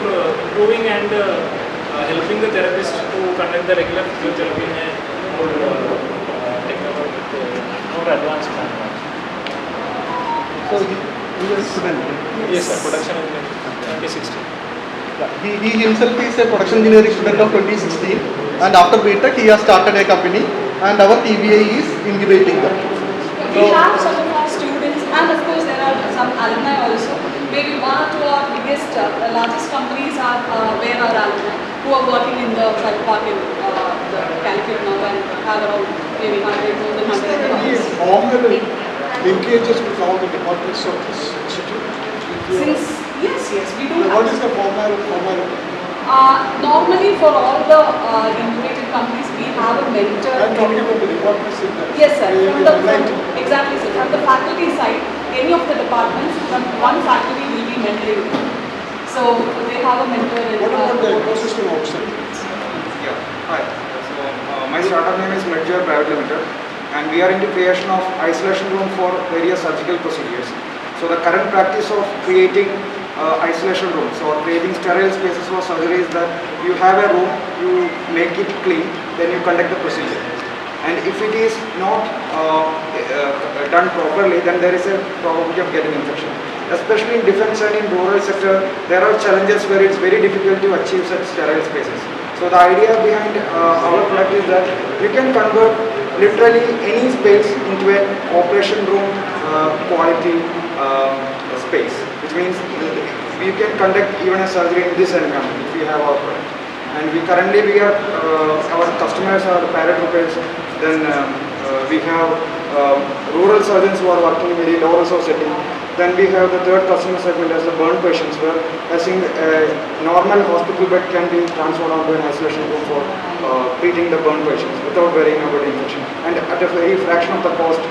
improving and helping the therapist to conduct the regular physiotherapy in a more more advanced manner. So he is a student? Yes, sir. Production engineering 2016. He himself is a production engineering student of 2016, and after BTech he has started a company, and our TBA is incubating them. We have some of our students, and of course there are some alumni also. Maybe one or two of our biggest, largest companies are where our alumni who are working in the Cyber Park in the Calicut now and have around maybe 100, more than 100 employees. Formal linkages with all the departments of this institute? Yes, we do. What is the formality? Normally for all the incubated companies, we have a mentor. I'm talking about the departments in that. Yes, sir. Exactly, sir. From the faculty side, any of the departments, from one faculty will be mentoring them. So they have a mentor. What about the ecosystem outside? Yeah, hi. So my startup name is Medjoy Private Limited, and we are into creation of isolation room for various surgical procedures. So the current practice of creating isolation rooms or creating sterile spaces for surgery is that you have a room, you make it clean, then you conduct the procedure. And if it is not done properly, then there is a probability of getting infection. Especially in defense and in rural sector, there are challenges where it's very difficult to achieve such sterile spaces. So the idea behind our product is that you can convert literally any space into an operation room quality space, which means we can conduct even a surgery in this environment if we have our product. And we are our customers are paratroopers. Then we have rural surgeons who are working in very low resource setting. Then we have the third customer segment as the burn patients, where a normal hospital bed can be transferred onto an isolation room for treating the burn patients without worrying about infection, and at a very fraction of the cost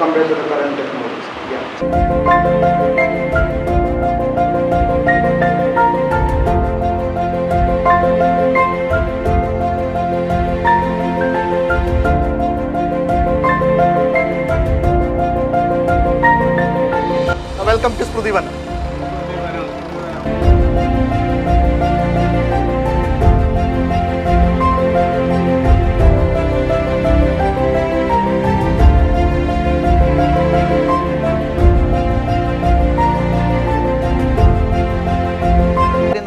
compared to the current technologies. Yeah. Welcome to Sprudivan.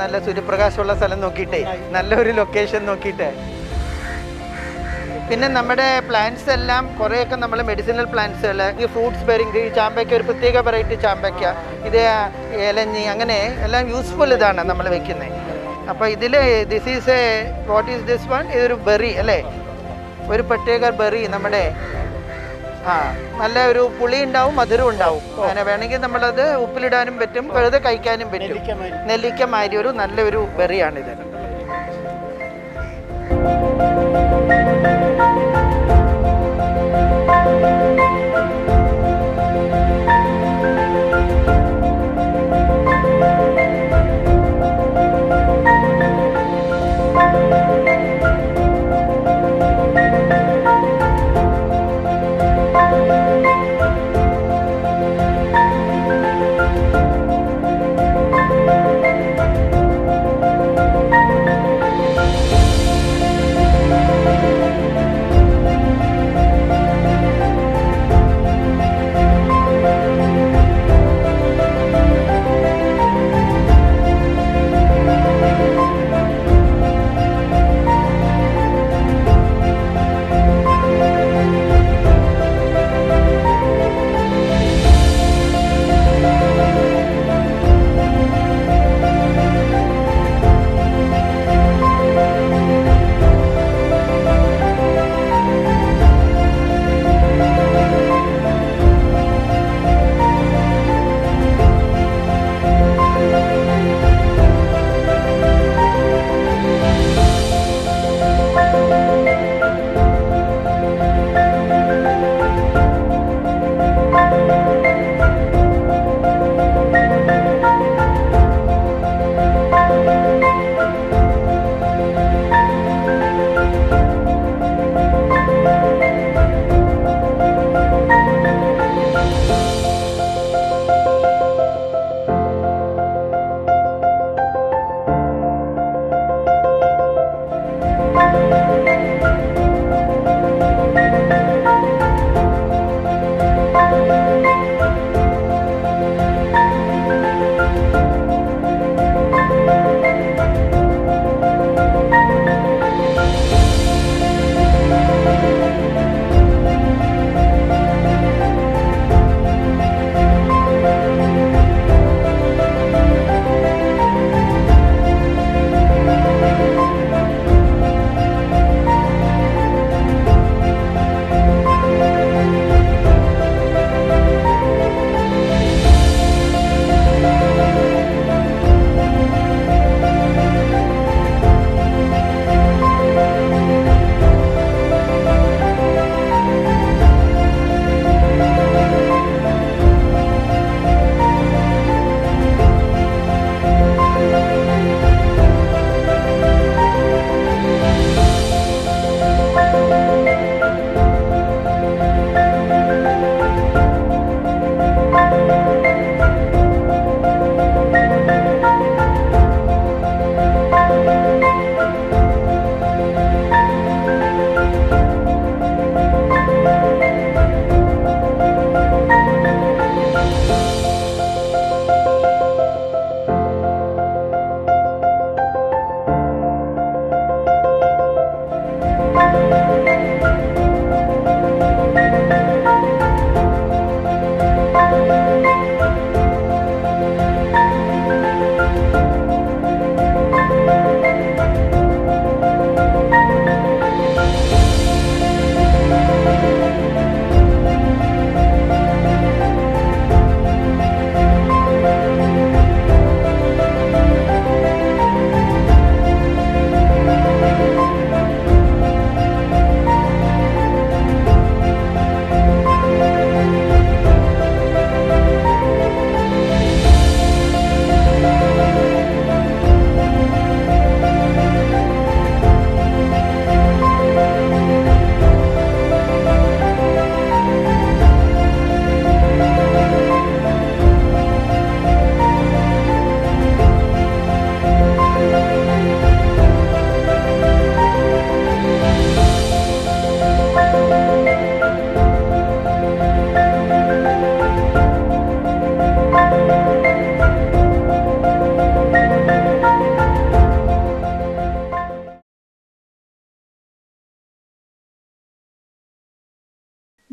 നല്ല സൂര്യപ്രകാശമുള്ള സ്ഥലം നോക്കിയിട്ടേ, നല്ലൊരു location നോക്കിയിട്ടേ. പിന്നെ നമ്മുടെ plants എല്ലാം കുറേയൊക്കെ നമ്മൾ മെഡിസിനൽ പ്ലാന്റ്സുകൾ, ഈ ഫ്രൂട്ട്സ് ബെറിങ്, ഈ ചാമ്പയ്ക്ക ഒരു പ്രത്യേക വെറൈറ്റി ചാമ്പയ്ക്ക, ഇത് ഇലഞ്ഞി, അങ്ങനെ എല്ലാം യൂസ്ഫുൾ ഇതാണ് നമ്മൾ വെക്കുന്നത്. അപ്പോൾ ഇതിൽ this is A what is this one, ഇതൊരു ബെറി അല്ലേ, ഒരു പ്രത്യേക ബെറി നമ്മുടെ നല്ല ഒരു പുളി ഉണ്ടാവും, മധുരം ഉണ്ടാവും. അങ്ങനെ വേണമെങ്കിൽ നമ്മളത് ഉപ്പിലിടാനും പറ്റും, വെറുതെ കഴിക്കാനും പറ്റും. നെല്ലിക്ക മാതിരി ഒരു നല്ലൊരു ബെറിയാണിത്.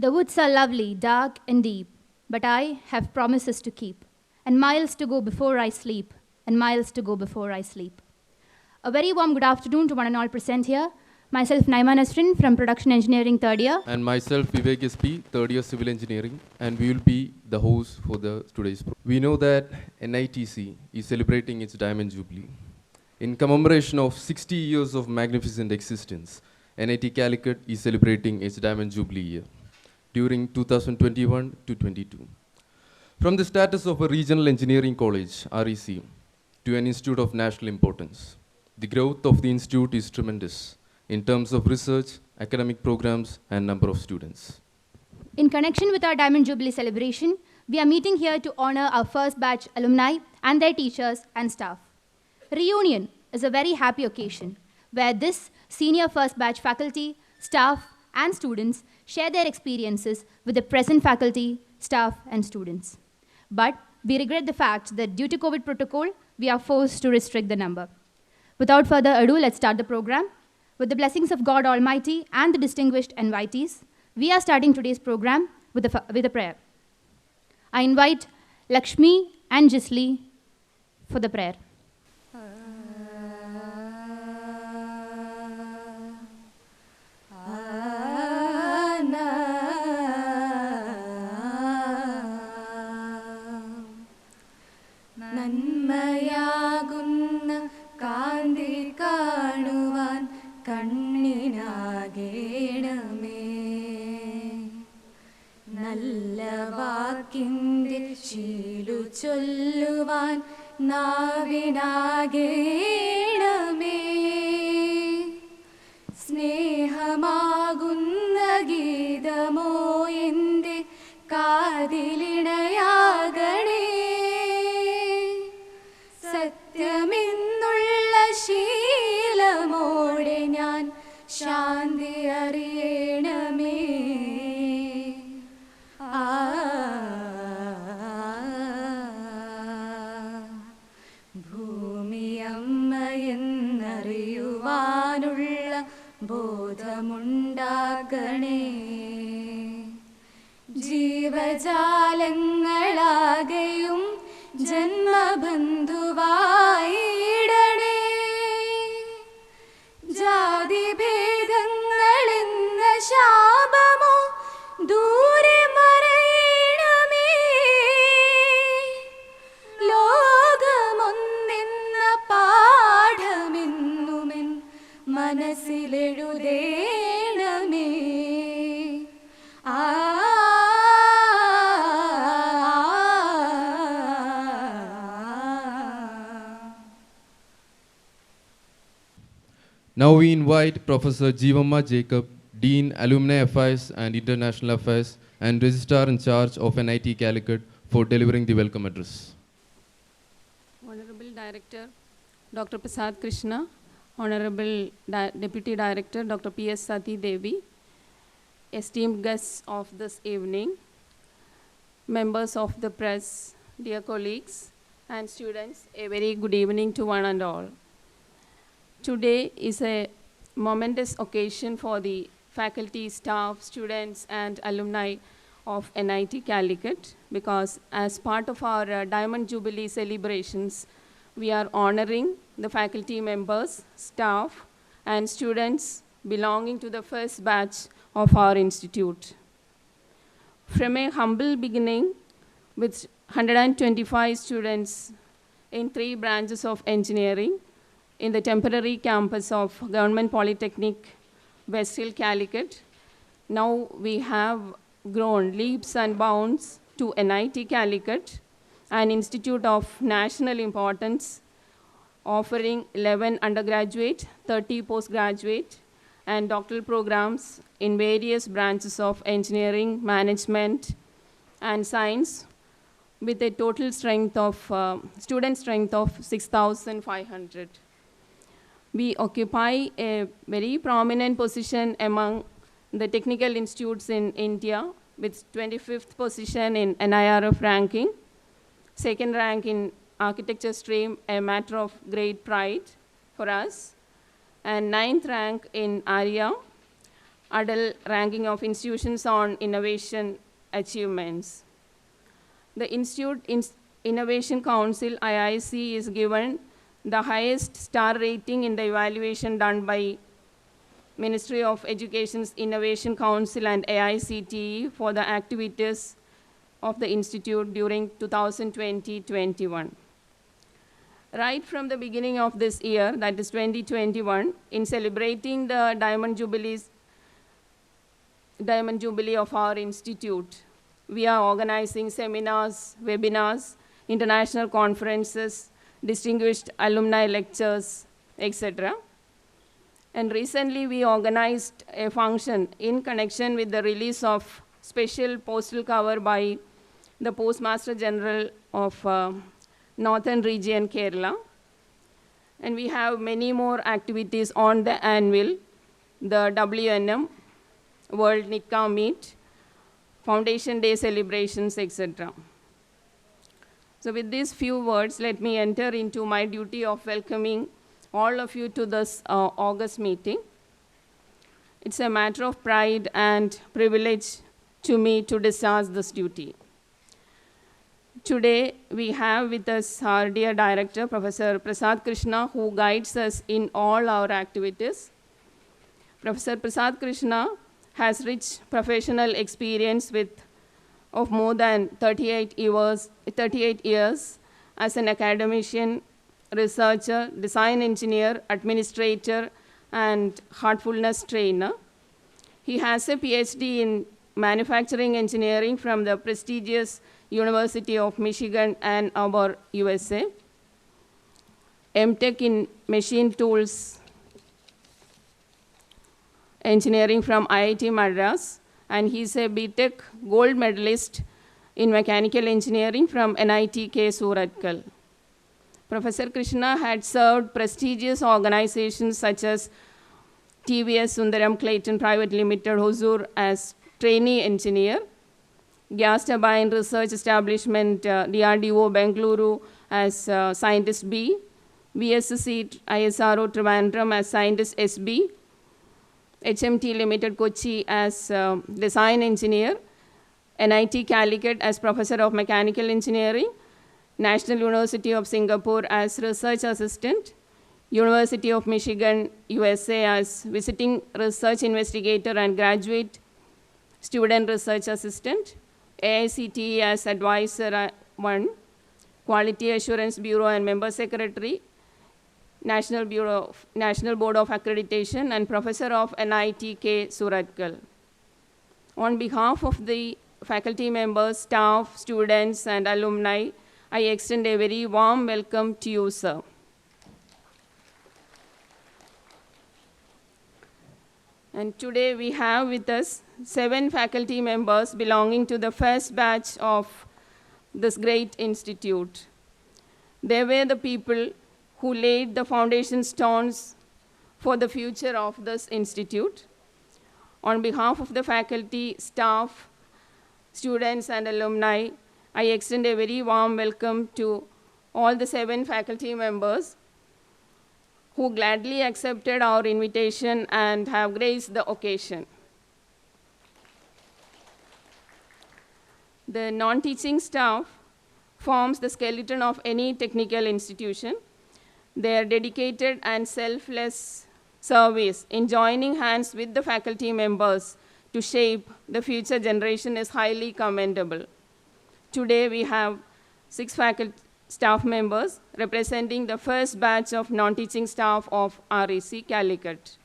The woods are lovely, dark and deep, but I have promises to keep, and miles to go before I sleep, and miles to go before I sleep. A very warm good afternoon to one and all present here. Myself, Naima Nasrin from Production Engineering 3rd year. And myself, Vivek SP, 3rd year Civil Engineering, and we will be the host for today's program. We know that NITC is celebrating its Diamond Jubilee. In commemoration of 60 years of magnificent existence, NIT Calicut is celebrating its Diamond Jubilee year during 2021 to 22. From the status of a regional engineering college, REC, to an institute of national importance, the growth of the institute is tremendous in terms of research, academic programs, and number of students. In connection with our Diamond Jubilee celebration, we are meeting here to honor our first batch alumni and their teachers and staff. Reunion is a very happy occasion where this senior first batch faculty, staff, and students share their experiences with the present faculty, staff, and students. But we regret the fact that due to COVID protocol, we are forced to restrict the number. Without further ado, let's start the program. With the blessings of God Almighty and the distinguished invitees, we are starting today's program with a prayer. I invite Lakshmi and Jisli for the prayer. ചൊല്ലുവാൻ നാവിനാകേണമേ സ്നേഹമാകുന്ന ഗീതമോ എൻ്റെ കാതിലിണയാകണേ സത്യമെന്നുള്ള ശീലമോടെ ഞാൻ ശാന്തി അറിയണമേ ബോധമുണ്ടാകണേ ജീവജാലങ്ങളാകെയും ജന്മബന്ധുവായിടണേ ജാതിഭേദങ്ങളെന്ന ശാപമോ ദൂരെ മറയണമേ ലോകമൊന്നെന്ന പാഠമെന്നുമെൻ മനസ്സിലെഴുതേണമേ Now we invite Professor Jeevamma Jacob, Dean, Alumni Affairs and International Affairs, and Registrar in charge of NIT Calicut for delivering the welcome address. Honorable Director, Dr. Prasad Krishna, Honorable Deputy Director, Dr. P.S. Sati Devi, esteemed guests of this evening, members of the press, dear colleagues, and students, a very good evening to one and all. Today is a momentous occasion for the faculty, staff, students, and alumni of NIT Calicut because as part of our Diamond Jubilee celebrations, we are honoring the faculty members, staff, and students belonging to the first batch of our institute. From a humble beginning with 125 students in 3 branches of engineering in the temporary campus of Government Polytechnic, West Hill, Calicut, now we have grown leaps and bounds to NIT Calicut, an institute of national importance, offering 11 undergraduate, 30 postgraduate, and doctoral programs in various branches of engineering, management, and science, with a total strength of, student strength of 6,500. We occupy a very prominent position among the technical institutes in India, with 25th position in NIRF ranking, second rank in architecture stream, a matter of great pride for us, and 9th rank in ARIA, adult ranking of institutions on innovation achievements. The Institute Innovation Council, IIC, is given the highest star rating in the evaluation done by Ministry of Education's Innovation Council and AICTE for the activities of the Institute during 2020-21. Right from the beginning of this year, that is 2021, in celebrating the Diamond Jubilee of our Institute, we are organizing seminars, webinars, international conferences, distinguished alumni lectures, etc. And recently we organized a function in connection with the release of special postal cover by the Postmaster General of Northern Region, Kerala. And we have many more activities on the annual, the WNM, World NICA Meet, Foundation Day celebrations, etc. So with these few words, let me enter into my duty of welcoming all of you to this August meeting. It's a matter of pride and privilege to me to discharge this duty. Today, we have with us our dear director, Professor Prasad Krishna, who guides us in all our activities. Professor Prasad Krishna has rich professional experience of more than 38 years as an academician, researcher, design engineer, administrator, and heartfulness trainer. He has a PhD in manufacturing engineering from the prestigious University of Michigan, Ann Arbor, USA. MTech in machine tools engineering from IIT Madras, and he's a BTech gold medalist in mechanical engineering from NIT K. Suratkal. Professor Krishna had served prestigious organizations such as TVS Sundaram Clayton Private Limited, Hosur, as trainee engineer, Gas Turbine Research Establishment, DRDO, Bengaluru, as scientist B, VSC ISRO Trivandrum as scientist SB, HMT Limited Kochi as design engineer, NIT Calicut as professor of mechanical engineering, National University of Singapore as research assistant, University of Michigan, USA as visiting research investigator and graduate student research assistant, AICTE as advisor 1, Quality Assurance Bureau and member secretary, National Board of Accreditation, and professor of NIT K. Suratkal. On behalf of the faculty members, staff, students, and alumni, I extend a very warm welcome to you, sir. And today we have with us 7 faculty members belonging to the first batch of this great institute. They were the people who laid the foundation stones for the future of this institute. On behalf of the faculty, staff, students, and alumni, I extend a very warm welcome to all the 7 faculty members who gladly accepted our invitation and have graced the occasion. The non-teaching staff forms the skeleton of any technical institution. Their dedicated and selfless service in joining hands with the faculty members to shape the future generation is highly commendable. Today we have 6 faculty staff members representing the first batch of non-teaching staff of REC Calicut.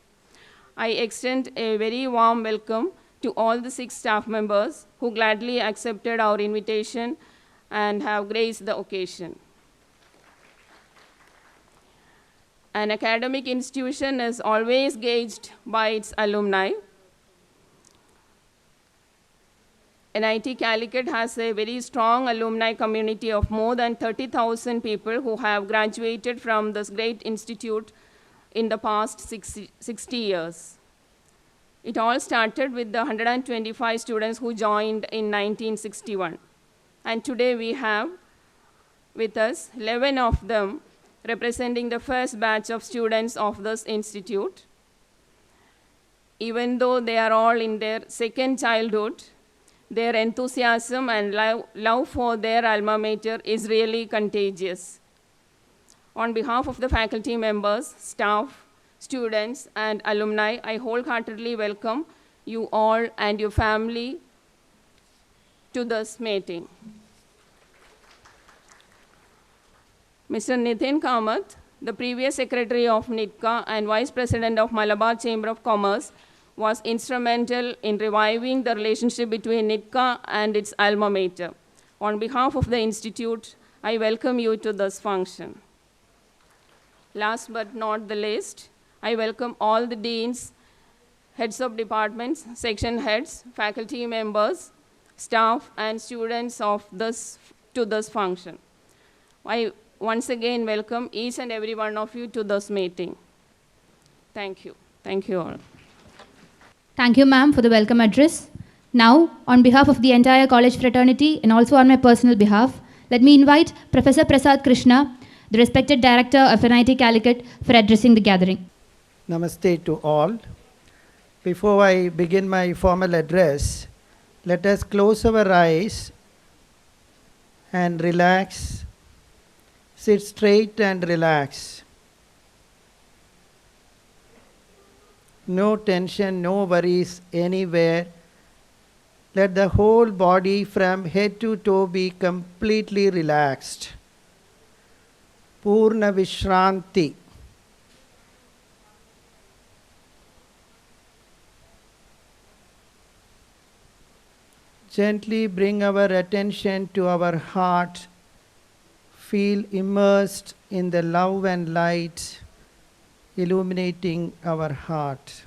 I extend a very warm welcome to all the 6 staff members who gladly accepted our invitation and have graced the occasion. An academic institution is always gauged by its alumni. NIT Calicut has a very strong alumni community of more than 30,000 people who have graduated from this great institute in the past 60 years. It all started with the 125 students who joined in 1961. And today we have with us 11 of them representing the first batch of students of this institute. even though they are all in their second childhood, their enthusiasm and love for their alma mater is really contagious. On behalf of the faculty members, staff, students, and alumni, I wholeheartedly welcome you all and your family to this meeting. Mr. Nitin Kamath, the previous secretary of NITCA and vice president of Malabar Chamber of Commerce, was instrumental in reviving the relationship between NITCA and its alma mater. On behalf of the institute, I welcome you to this function. Last but not the least, I welcome all the deans, heads of departments, section heads, faculty members, staff, and students to this function. I once again welcome each and every one of you to this meeting. Thank you. Thank you all. Thank you, ma'am, for the welcome address. Now, on behalf of the entire college fraternity and also on my personal behalf, let me invite Professor Prasad Krishna, the respected director of NIT Calicut, for addressing the gathering. Namaste to all. Before I begin my formal address, let us close our eyes and relax. Sit straight and relax. No tension, no worries anywhere. Let the whole body from head to toe be completely relaxed. Purna Vishranti. Gently bring our attention to our heart. Feel immersed in the love and light illuminating our heart.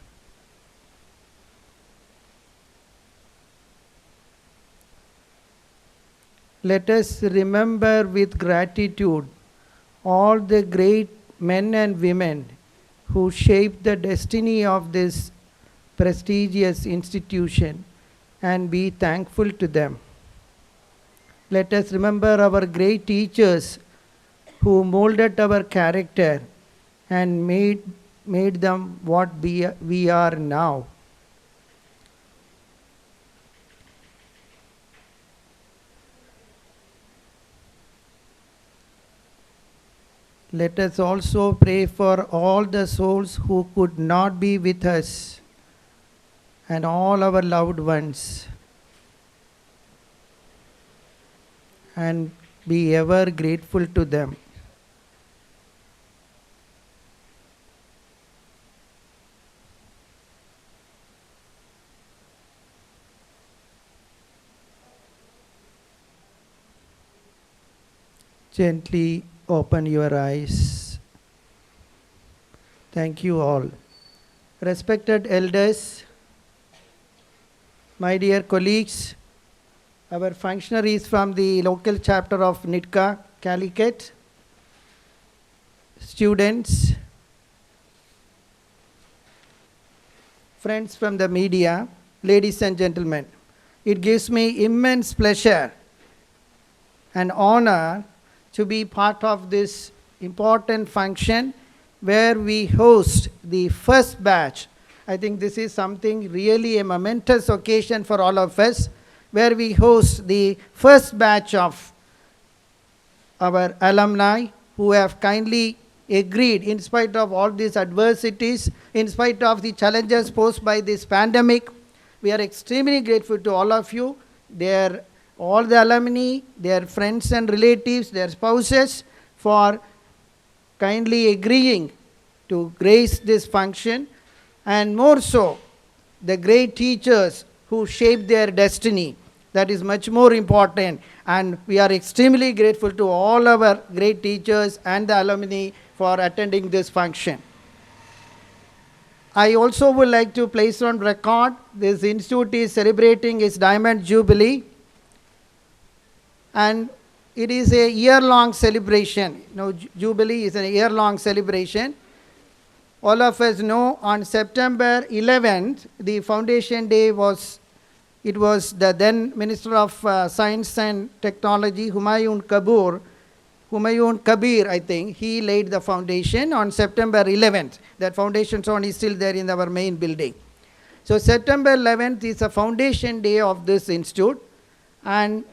Let us remember with gratitude all the great men and women who shaped the destiny of this prestigious institution and be thankful to them. Let us remember our great teachers who molded our character and made them what we are now. Let us also pray for all the souls who could not be with us and all our loved ones, and be ever grateful to them. Gently open your eyes. Thank you all. Respected elders, my dear colleagues, our functionaries from the local chapter of NITCA, Calicut, students, friends from the media, ladies and gentlemen, it gives me immense pleasure and honor to be part of this important function where we host the first batch. I think this is something really a momentous occasion for all of us, where we host the first batch of our alumni who have kindly agreed, in spite of all these adversities, in spite of the challenges posed by this pandemic. We are extremely grateful to all of you, all the alumni, their friends and relatives, their spouses, for kindly agreeing to grace this function, and more so, the great teachers who shaped their destiny. That is much more important, and we are extremely grateful to all our great teachers and the alumni for attending this function. I also would like to place on record, this institute is celebrating its Diamond Jubilee, and it is a year-long celebration. Jubilee is a year-long celebration. All of us know on September 11th, the foundation day was the then Minister of Science and Technology, Humayun Kabir, I think, he laid the foundation on September 11th. That foundation stone is still there in our main building. So September 11th is a foundation day of this institute, and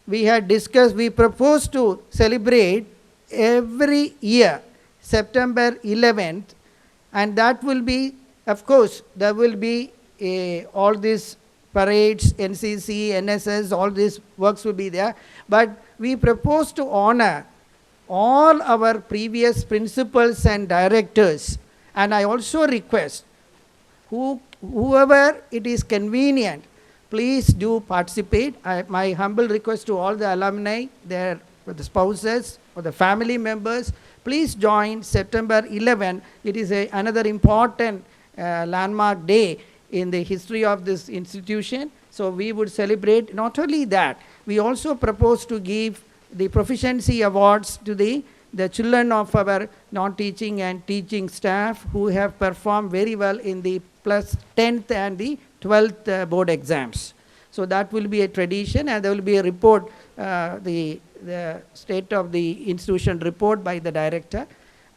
we had discussed, we propose to celebrate every year September 11th, and that will be, of course, there will be all these parades, NCC, NSS, all these works will be there, but we propose to honor all our previous principals and directors. And I also request whoever it is convenient, please do participate. My humble request to all the alumni, the spouses or the family members, please join September 11. It is another important landmark day in the history of this institution. So we would celebrate not only that, we also propose to give the proficiency awards to the children of our non-teaching and teaching staff who have performed very well in the plus 10th and the 12th board exams. So that will be a tradition, and there will be a report, the state of the institution report by the director.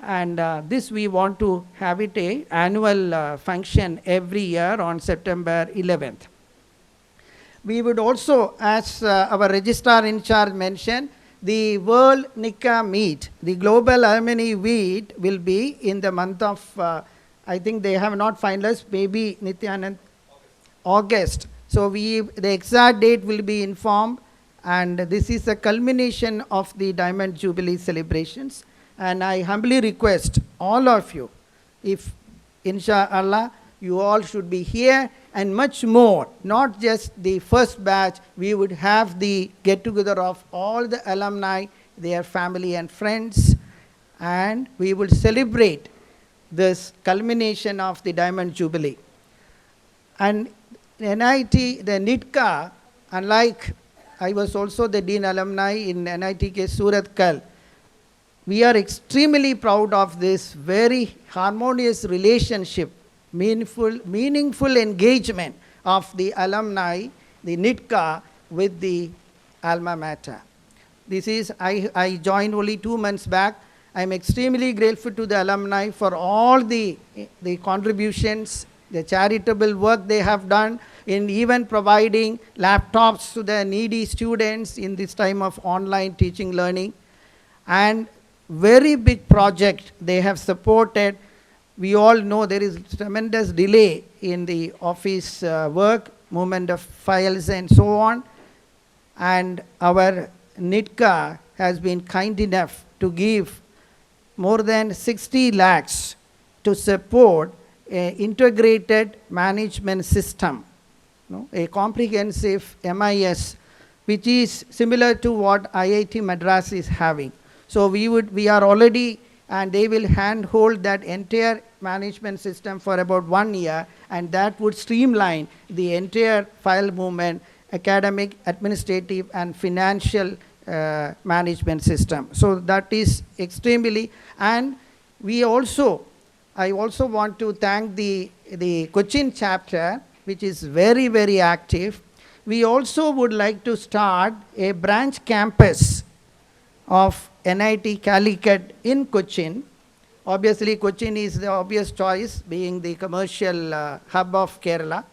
And this we want to have it a annual function every year on September 11th. We would also, as our registrar in charge mentioned, the World NICA Meet, the Global Alumni Meet, will be in the month of, I think they have not finalized, maybe Nityanand, August. So the exact date will be informed, and this is a culmination of the Diamond Jubilee celebrations. And I humbly request all of you, if inshallah you all should be here, and much more, not just the first batch, we would have the get-together of all the alumni, their family and friends, and we will celebrate this culmination of the Diamond Jubilee. And NIT, the NITCA, unlike, I was also the Dean Alumni in NITK Surat Kal, we are extremely proud of this very harmonious relationship, meaningful engagement of the alumni, the NITCA, with the alma mater. This is, I joined only 2 months back. I'm extremely grateful to the alumni for all the contributions, the charitable work they have done in even providing laptops to the needy students in this time of online teaching learning. And very big project they have supported. We all know there is tremendous delay in the office work, movement of files and so on. And our NITCA has been kind enough to give more than 60 lakhs to support an integrated management system, a comprehensive MIS, which is similar to what IIT Madras is having. So we are already, and they will handhold that entire management system for about 1 year, and that would streamline the entire file movement, academic, administrative, and financial management system. So that is extremely, and I also want to thank the Cochin chapter, which is very, very active. We also would like to start a branch campus of NIT Calicut in Cochin. Obviously, Cochin is the obvious choice, being the commercial hub of Kerala.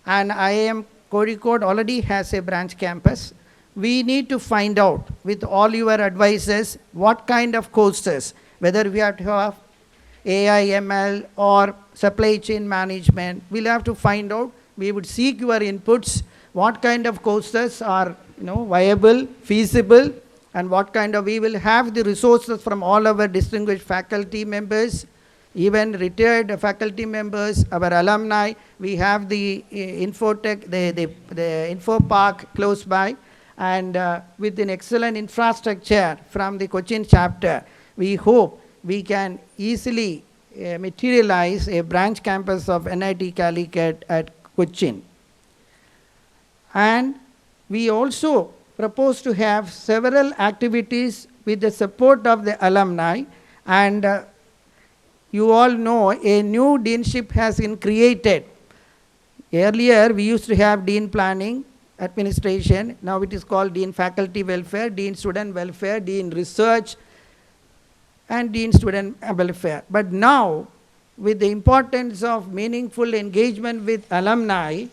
And IIM Kozhikode already has a branch campus. We need to find out with all your advisors what kind of courses, whether we have to have AI, ML, or supply chain management. We'll have to find out. We would seek your inputs. What kind of courses are viable, feasible, and what kind of, we will have the resources from all our distinguished faculty members, even retired faculty members, our alumni. We have the Infotech, the Info Park close by, and with an excellent infrastructure from the Cochin chapter, we hope we can easily materialize a branch campus of NIT Calicut at Cochin. And we also propose to have several activities with the support of the alumni, and you all know a new deanship has been created. Earlier we used to have Dean Planning, Administration, now it is called Dean Faculty Welfare, Dean Student Welfare, Dean Research, and Dean Student Welfare. But now with the importance of meaningful engagement with alumni,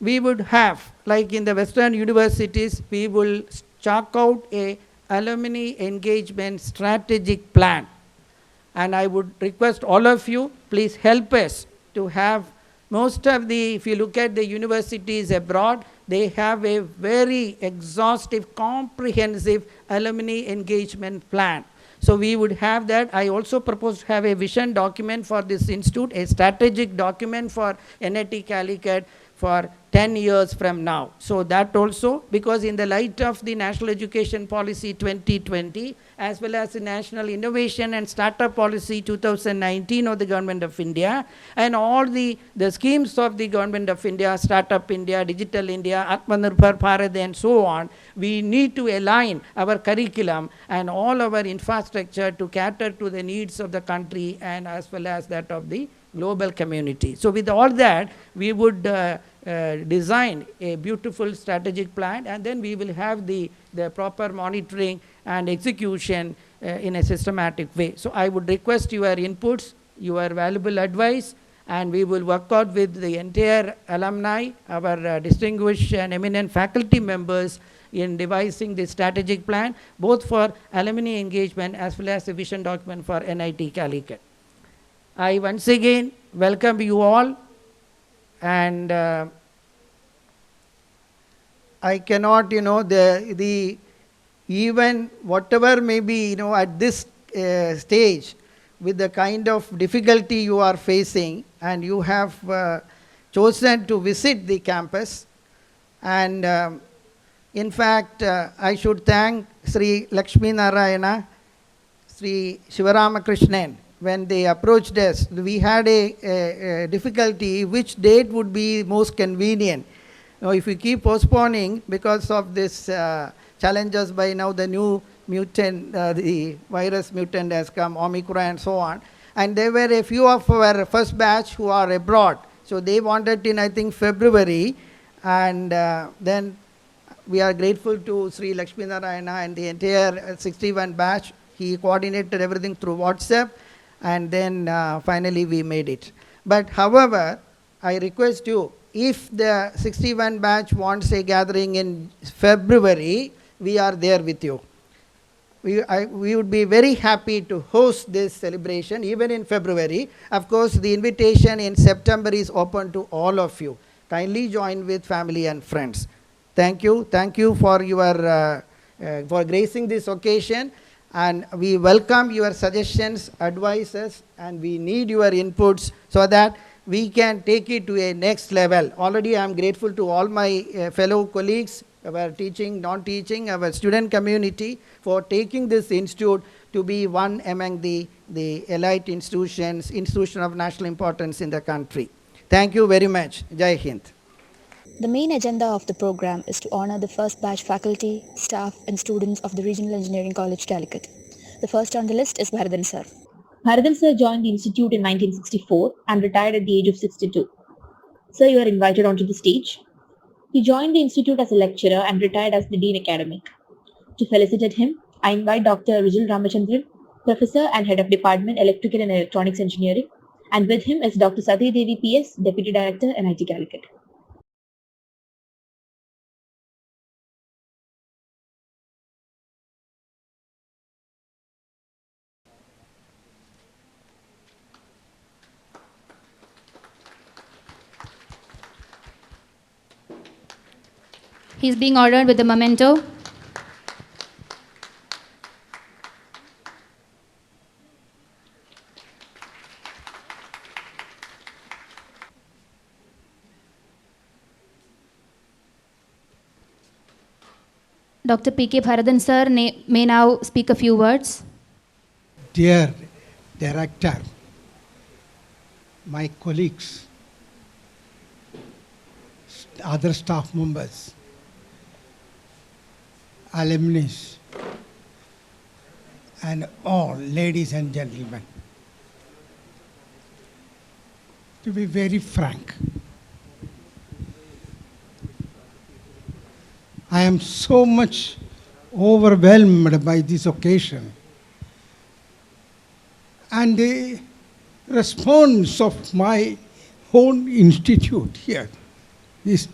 we would have, like in the Western universities, we will chalk out a alumni engagement strategic plan. And I would request all of you, please help us to have most of the, if you look at the universities abroad, they have a very exhaustive, comprehensive alumni engagement plan. So we would have that. I also propose to have a vision document for this institute, a strategic document for NIT Calicut for 10 years from now. So that also, because in the light of the National Education Policy 2020, as well as the National Innovation and Startup Policy 2019 of the Government of India, and all the schemes of the Government of India, Startup India, Digital India, Atmanirbhar Bharat, and so on, we need to align our curriculum and all our infrastructure to cater to the needs of the country and as well as that of the global community. So with all that, we would design a beautiful strategic plan, and then we will have the proper monitoring and execution in a systematic way. So I would request your inputs, your valuable advice, and we will work out with the entire alumni, our distinguished and eminent faculty members in devising the strategic plan, both for alumni engagement as well as a vision document for NIT Calicut. I once again welcome you all, and I cannot, even whatever may be, at this stage, with the kind of difficulty you are facing, and you have chosen to visit the campus, and in fact, I should thank Sri Lakshmi Narayana, Sri Shivaramakrishnan. When they approached us, we had a difficulty which date would be most convenient. Now, if we keep postponing because of this challenges by now, the new mutant, the virus mutant has come, Omicron and so on. And there were a few of our first batch who are abroad. So they wanted in, I think, February. And then we are grateful to Sri Lakshmi Narayana and the entire 61 batch. He coordinated everything through WhatsApp. And then finally we made it. But however, I request you, if the 61 batch wants a gathering in February, we are there with you. We would be very happy to host this celebration even in February. Of course, the invitation in September is open to all of you. Kindly join with family and friends. Thank you. Thank you for your for gracing this occasion. And we welcome your suggestions, advices, and we need your inputs so that we can take it to a next level. Already I am grateful to all my fellow colleagues, our teaching, non-teaching, our student community for taking this institute to be one among the elite institutions, institution of national importance in the country. Thank you very much. Jai Hind. The main agenda of the program is to honor the first batch faculty, staff and students of the Regional Engineering College, Calicut. The first on the list is Bharadhan sir. Bharadhan sir joined the institute in 1964 and retired at the age of 62. Sir, you are invited onto the stage. He joined the institute as a lecturer and retired as the Dean Academic. To felicitate him, I invite Dr. Rijal Ramachandran, Professor and Head of Department Electrical and Electronics Engineering, and with him is Dr. Sati Devi PS, Deputy Director, NIT Calicut. He's being honored with the Memento. Dr. P.K. Bharadhan sir may now speak a few words. Dear Director, my colleagues, other staff members, alumni, and all ladies and gentlemen. To be very frank, I am so much overwhelmed by this occasion. And response of my own institute here is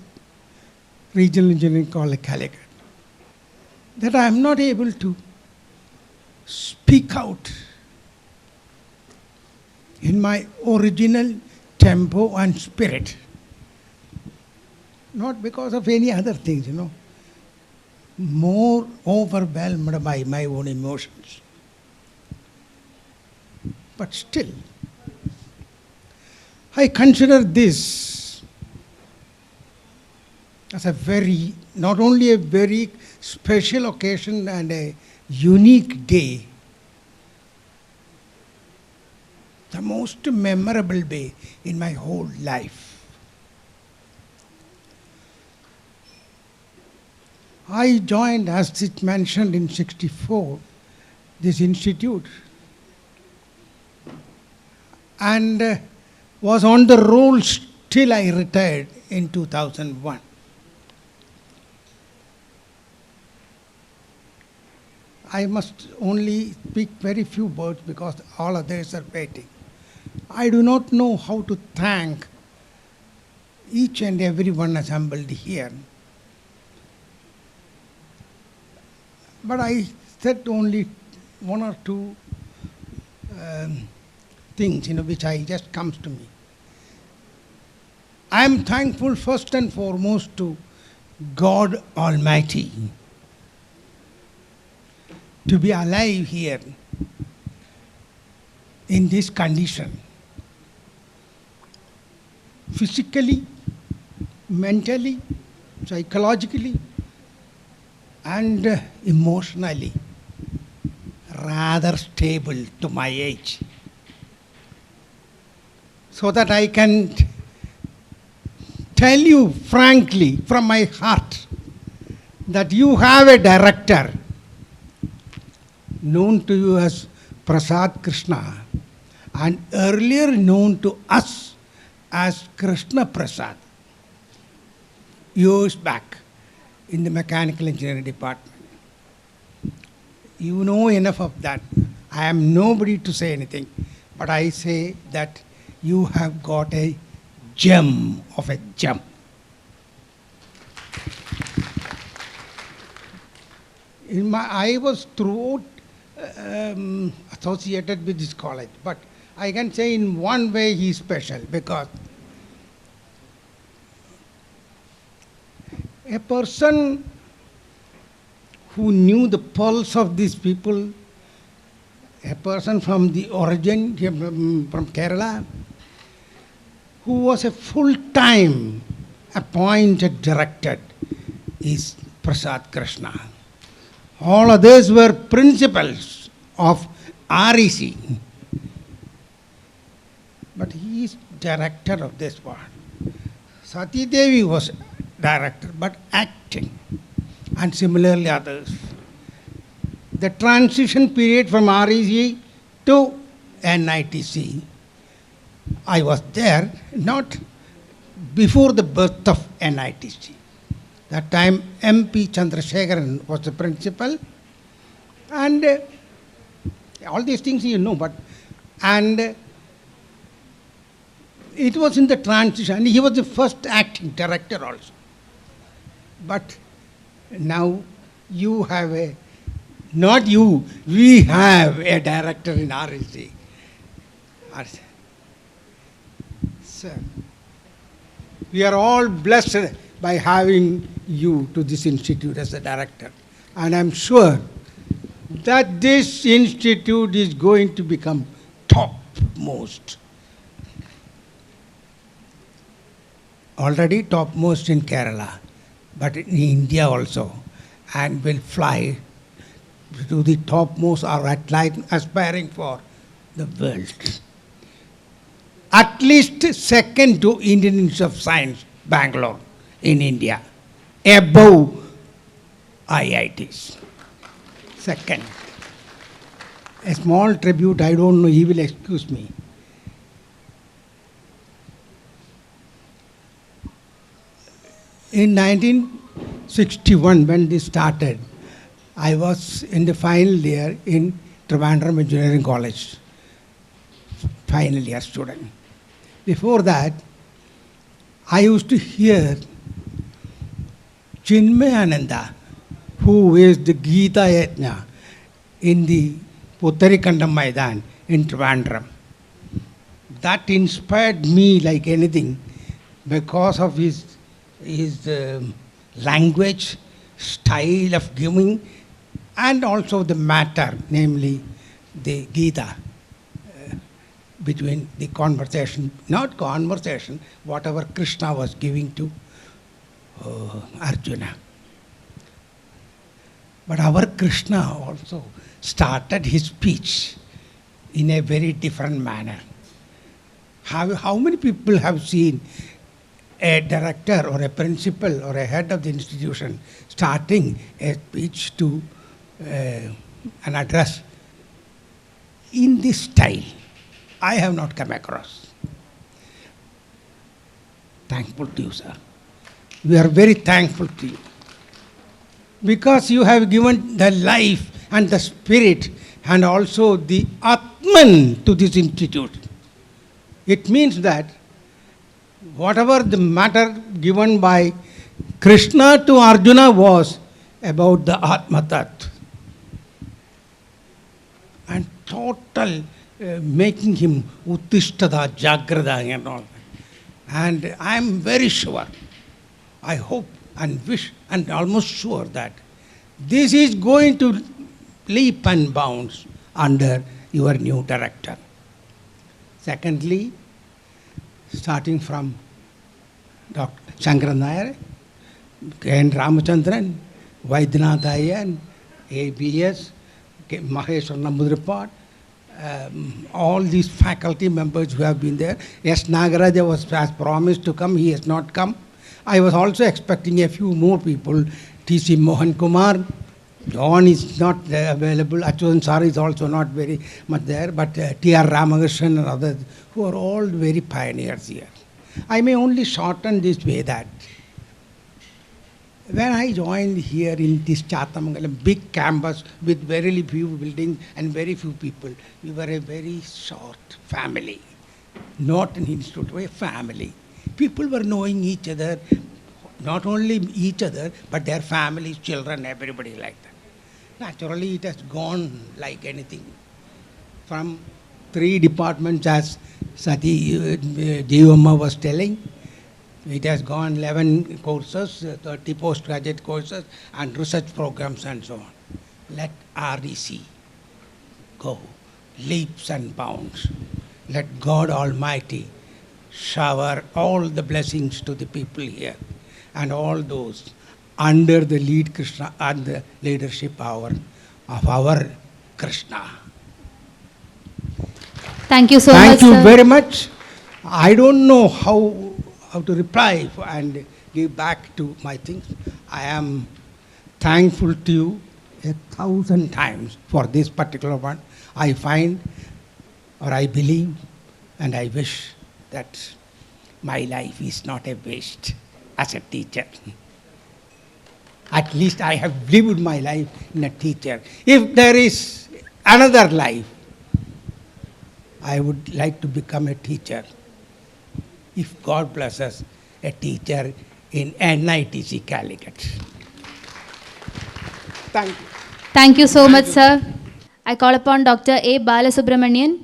Regional Engineering College, Calicut, that I am not able to speak out in my original tempo and spirit. Not because of any other things, more overwhelmed by my own emotions. But still, I consider this as not only a very special occasion and a unique day, the most memorable day in my whole life. I joined, as it mentioned, in '64, this institute, and was on the roll till I retired in 2001. I must only speak very few words because all others are waiting. I do not know how to thank each and everyone assembled here. But I said only one or two things, which just comes to me. I am thankful first and foremost to God Almighty to be alive here in this condition, physically, mentally, psychologically, and emotionally rather stable to my age, so that I can tell you frankly from my heart that you have a director known to you as Prasad Krishna and earlier known to us as Krishna Prasad years back in the mechanical engineering department. You know enough of that. I am nobody to say anything, but I say that you have got a gem of a gem. I was throughout associated with this college, but I can say in one way he is special, because a person who knew the pulse of these people, a person from the origin, from Kerala, who was a full-time appointed director, is Prasad Krishna. All others were principals of REC, but he is director of this one. Sati Devi was director, but acting, and similarly others. The transition period from REC to NITC, I was there, not before the birth of NITC. That time MP Chandrasekharan was the principal, and all these things and it was in the transition. He was the first acting director also. But now you have we have a director in REC. Sir, we are all blessed by having you to this institute as a director. And I'm sure that this institute is going to become topmost. Already topmost in Kerala, but in India also, and will fly to the topmost, or at least aspiring for the world. At least second to Indian Institute of Science, Bangalore, in India, above IITs. Second. A small tribute, I don't know, he will excuse me. In 1961, when this started, I was in the final year in Trivandrum Engineering College, final year student. Before that, I used to hear Chinmayananda, who is the Gita Yajna in the Puttarikandam Maidan in Trivandrum. That inspired me like anything because of his language, style of giving, and also the matter, namely the Gita, between the conversation, not conversation, whatever Krishna was giving to Arjuna. But our Krishna also started his speech in a very different manner. How many people have seen a director or a principal or a head of the institution starting a speech to an address in this style? I have not come across. Thankful to you, sir. We are very thankful to you. Because you have given the life and the spirit and also the Atman to this institute. It means that whatever the matter given by Krishna to Arjuna was about the Atma Tattva. And total making him Uttishtada, Jagrada and all that. And I am very sure, I hope and wish and almost sure that this is going to leap and bounce under your new director. Secondly, starting from Dr. Shankaran Nair, N. Ramachandran, Vaidyanatha Iyer, ABS, Maheshwar Namboodiripad, all these faculty members who have been there. Yes, Nagaraja has promised to come, he has not come. I was also expecting a few more people. T.C. Mohan Kumar, John is not available, Achudan Sar is also not very much there, but T.R. Ramakrishnan and others, who are all very pioneers here. I may only shorten this way that when I joined here in this Chatamangalam big campus with very few buildings and very few people, we were a very short family, not an institute, a family. People were knowing each other, not only each other, but their families, children, everybody like that. Naturally, it has gone like anything. From 3 departments, as Sati Jivamma was telling, it has gone 11 courses, 30 postgraduate courses, and research programs and so on. Let REC go, leaps and bounds. Let God Almighty shower all the blessings to the people here and all those under the lead Krishna and the leadership of our Krishna. Thank you so much. Thank you sir. very much. I don't know how to reply and give back to my things. I am thankful to you 1,000 times for this particular one. I find, or I believe, and I wish that my life is not a waste as a teacher. At least I have lived my life in a teacher. If there is another life, I would like to become a teacher. If God blesses, a teacher in NITC Calicut. Thank you. Thank you so much, sir. I call upon Dr. A. Balasubramanian.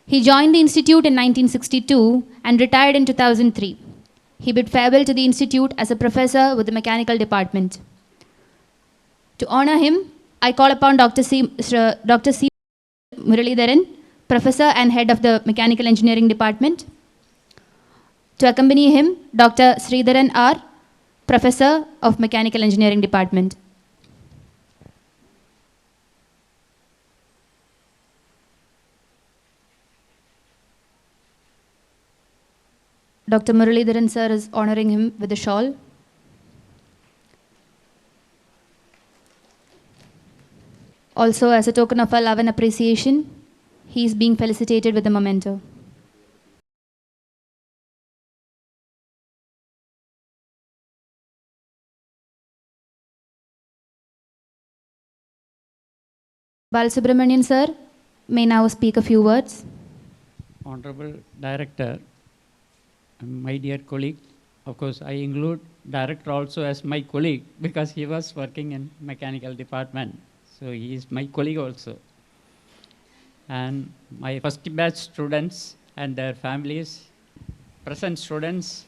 He joined the institute in 1962 and retired in 2003. He bid farewell to the institute as a professor with the mechanical department. To honor him, I call upon Dr. C. Muralidharan, professor and head of the mechanical engineering department. To accompany him, Dr. Sridharan R., professor of mechanical engineering department. Dr. Muralidharan sir is honoring him with a shawl. Also, as a token of our love and appreciation, he is being felicitated with a memento. Balasubramanian sir, may now speak a few words. Honorable Director, my dear colleague, of course I include Director also as my colleague because he was working in mechanical department. So he is my colleague also. And my first batch students and their families, present students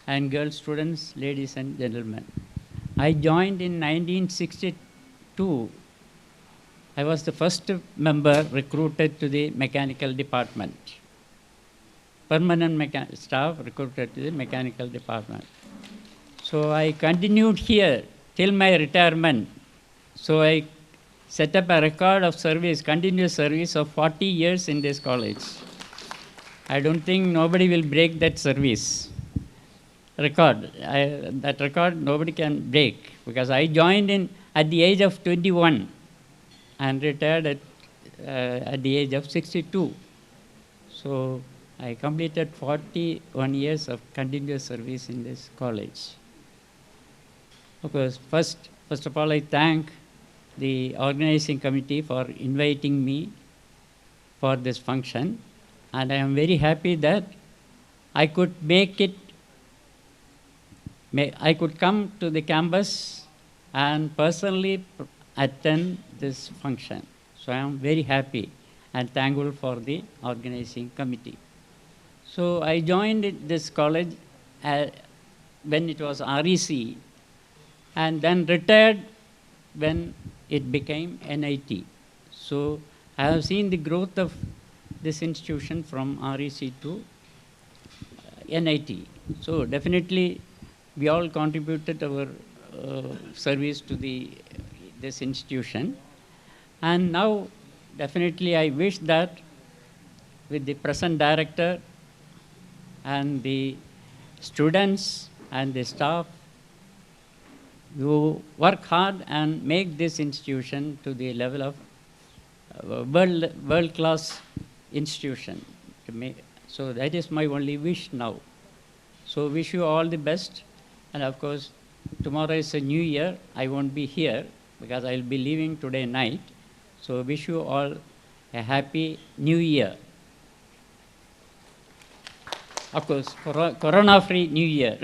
and girl students, ladies and gentlemen. I joined in 1962. I was the first member recruited to the mechanical department. Permanent staff recruited to the mechanical department. So I continued here till my retirement. So I set up a record of service, continuous service of 40 years in this college. I don't think nobody will break that service record. That record nobody can break because I joined in at the age of 21 and retired at the age of 62. So I completed 41 years of continuous service in this college. Of course, first of all, I thank the organizing committee for inviting me for this function, and I am very happy that I could make it. I could come to the campus and personally attend this function. So I am very happy and thankful for the organizing committee. So I joined this college when it was REC and then retired when it became NIT. So I have seen the growth of this institution from REC to NIT. So definitely we all contributed our service to this institution. And now definitely I wish that with the present director and the students and the staff, you work hard and make this institution to the level of world-class institution. So that is my only wish now. So wish you all the best. And of course, tomorrow is a new year. I won't be here because I will be leaving today night. So wish you all a happy new year. Of course, corona-free new year.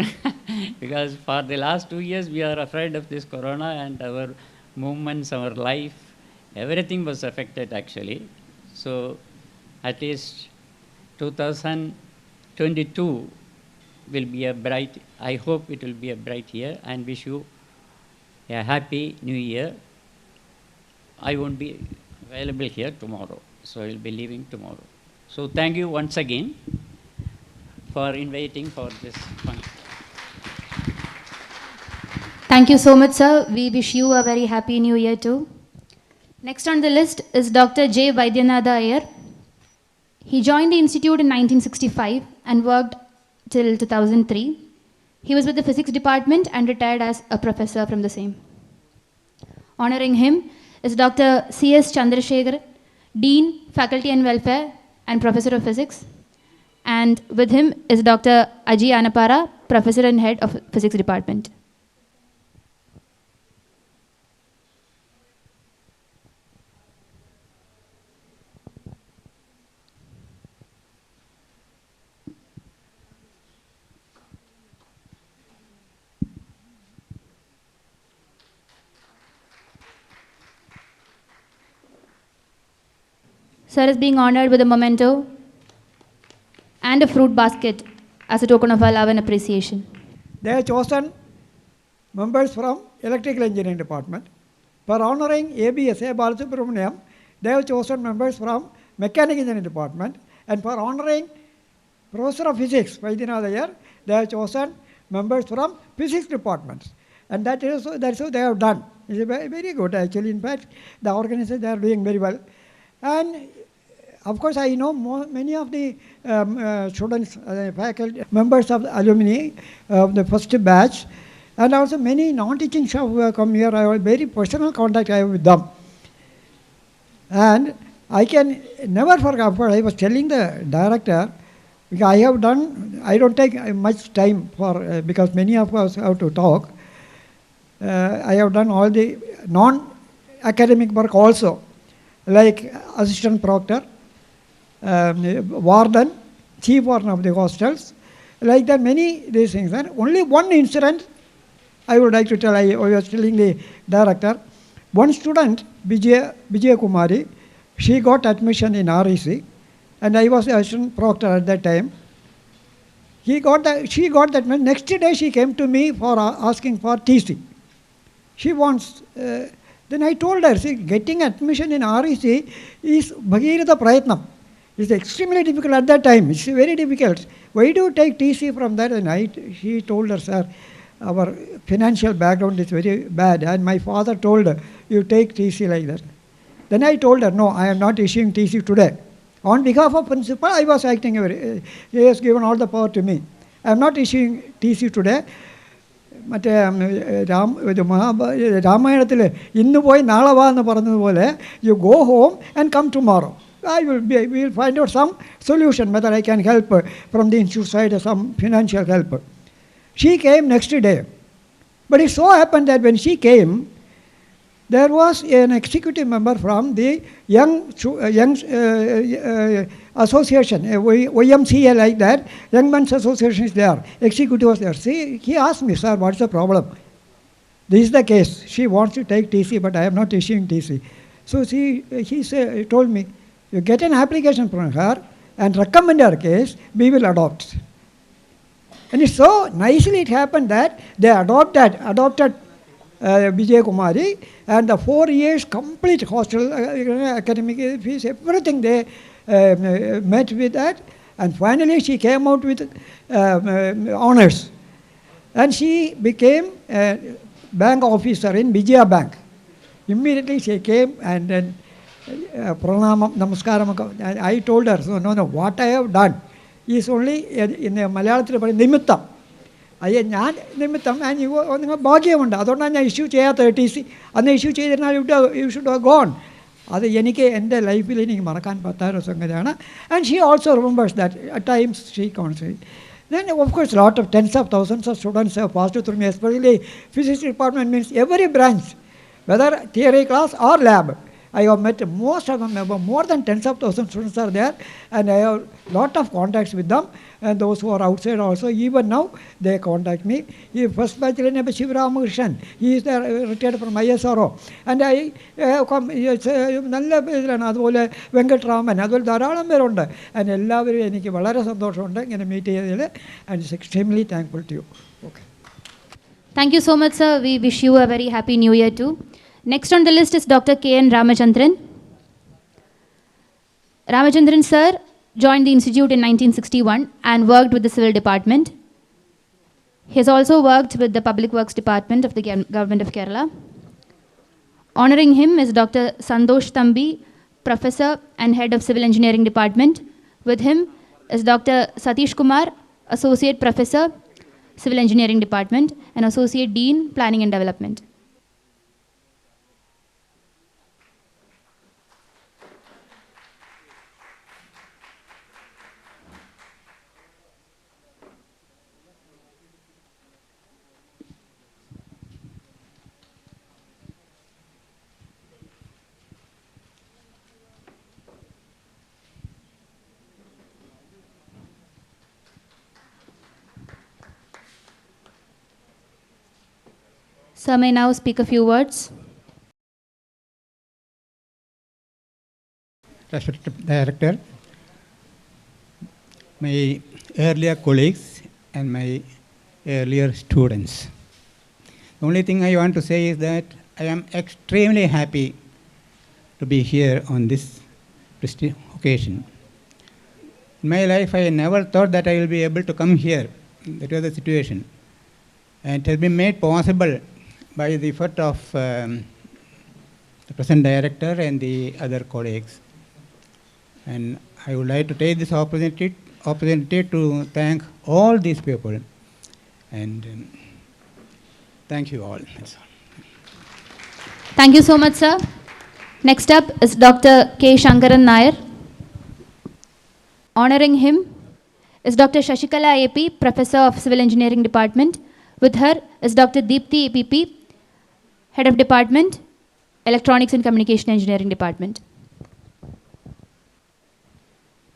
Because for the last 2 years, we are afraid of this corona and our movements, our life, everything was affected actually. So at least 2022 will be a bright, I hope it will be a bright year, and wish you a happy new year. I won't be available here tomorrow, so I will be leaving tomorrow. So thank you once again for inviting for this function. Thank you so much, sir. We wish you a very happy new year too. Next on the list is Dr. J. Vaidyanatha Iyer. He joined the institute in 1965 and worked till 2003. He was with the physics department and retired as a professor from the same. Honoring him is Dr. C.S. Chandrasekhar, Dean, Faculty and Welfare and Professor of Physics. And with him is Dr. Aji Anapara, Professor and Head of Physics Department. Sir is being honored with a memento and a fruit basket as a token of our love and appreciation. They have chosen members from Electrical Engineering Department. For honoring ABS, A. Balasubramaniam, they have chosen members from Mechanical Engineering Department. And for honoring Professor of Physics, Vaidyanatha Iyer, they have chosen members from Physics Departments. And that's what they have done. It's very, very good actually. In fact, the organizers, they are doing very well. And of course, I know many of the students, faculty, members of the alumni of the first batch, and also many non-teaching staff who have come here. I have very personal contact I have with them. And I can never forget, I was telling the director, because I have done, I don't take much time for, because many of us have to talk. I have done all the non-academic work also. like assistant proctor, warden, chief warden of the hostels, like that many these things. And only one incident I would like to tell. I was telling the director, one student, Vijay Kumari, she got admission in REC, and I was the assistant proctor at that time. She got that. Next day she came to me for asking for TC. She wants. Then I told her, see, getting admission in REC is Bhagirata Prayatnam. It's extremely difficult at that time. It's very difficult. Why do you take TC from that? And she told her, sir, our financial background is very bad. And my father told her, you take TC like that. Then I told her, no, I am not issuing TC today. On behalf of principal, I was acting. He has given all the power to me. I am not issuing TC today. മറ്റേ രാമായണത്തിൽ ഇന്ന് പോയി നാളെ വാ എന്ന് പറഞ്ഞതുപോലെ you go home and come tomorrow. we will find out some solution whether I can help from the institute side or some financial help. She came next day. But it so happened that when she came, there was an executive member from the young association, YMCA like that, Young Men's Association is there, executive was there. See, he asked me, sir, what's the problem? This is the case. She wants to take TC, but I am not issuing TC. So he told me, you get an application from her and recommend her case, we will adopt. And it's so nicely it happened that they adopted Vijay Kumari, and the 4 years complete hostel academic fees, everything they met with that, and finally she came out with honors, and she became a bank officer in Vijaya Bank. Immediately she came and then pranamam namaskaram. I told her, so no, what I have done is only in Malayalam nimittam. ഞാൻ നിമിത്തം നിങ്ങൾ ഭാഗ്യമുണ്ട്, അതുകൊണ്ടാണ് ഞാൻ issue ചെയ്യാത്ത TC. അന്ന് issue ചെയ്തിരുന്നാൽ you should have gone. അത് എനിക്ക് എൻ്റെ ലൈഫിൽ എനിക്ക് മറക്കാൻ പറ്റാത്ത സംഗതിയാണ്. And she also remembers that at times she concentrate. Then of course lot of tens of thousands of students have passed through me, especially physics department means every branch, whether theory class or lab. I have met most of them, more than tens of thousands students are there, and I have lot of contacts with them, and those who are outside also, even now they contact me. First batch Shivramakrishnan, he is retired from ISRO, and I come നല്ല പേരിലാണ്. അതുപോലെ വെങ്കട്ടരാമൻ, അതുപോലെ ധാരാളം പേരുണ്ട്. And എല്ലാവരും എനിക്ക് വളരെ സന്തോഷമുണ്ട് ഇങ്ങനെ മീറ്റ് ചെയ്തതിൽ. And it's extremely thankful to you. Okay, Thank you so much, sir. We wish you a very happy new year too. Next on the list is Dr. K.N. Ramachandran. Ramachandran sir joined the institute in 1961 and worked with the civil department. He has also worked with the public works department of the government of Kerala. Honoring him is Dr. Sandosh Thambi, professor and head of civil engineering department. With him is Dr. Satish Kumar, associate professor, civil engineering department, and associate dean, planning and development. Sir may now speak a few words. Respected Director, my earlier colleagues and my earlier students. The only thing I want to say is that I am extremely happy to be here on this occasion. In my life, I never thought that I will be able to come here. That was the situation. And it has been made possible by the effort of the present director and the other colleagues. And I would like to take this opportunity to thank all these people. And thank you all. That's all. Thank you so much, sir. Next up is Dr. K. Shankaran Nair. Honoring him is Dr. Shashikala AP, professor of civil engineering department. With her is Dr. Deepthi APP, head of department, electronics and communication engineering department.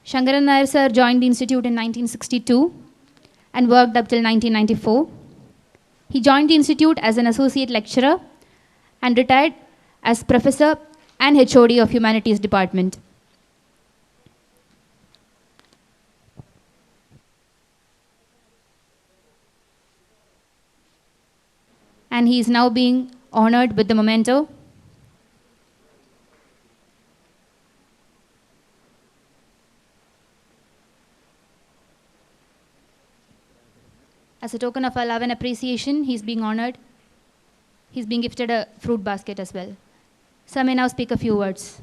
Shankaran Nair sir joined the institute in 1962 and worked up till 1994. He joined the institute as an associate lecturer and retired as professor and HOD of Humanities Department. And he is now being honored with the Memento. As a token of our love and appreciation, he's being honored. He's being gifted a fruit basket as well. Sir may now speak a few words.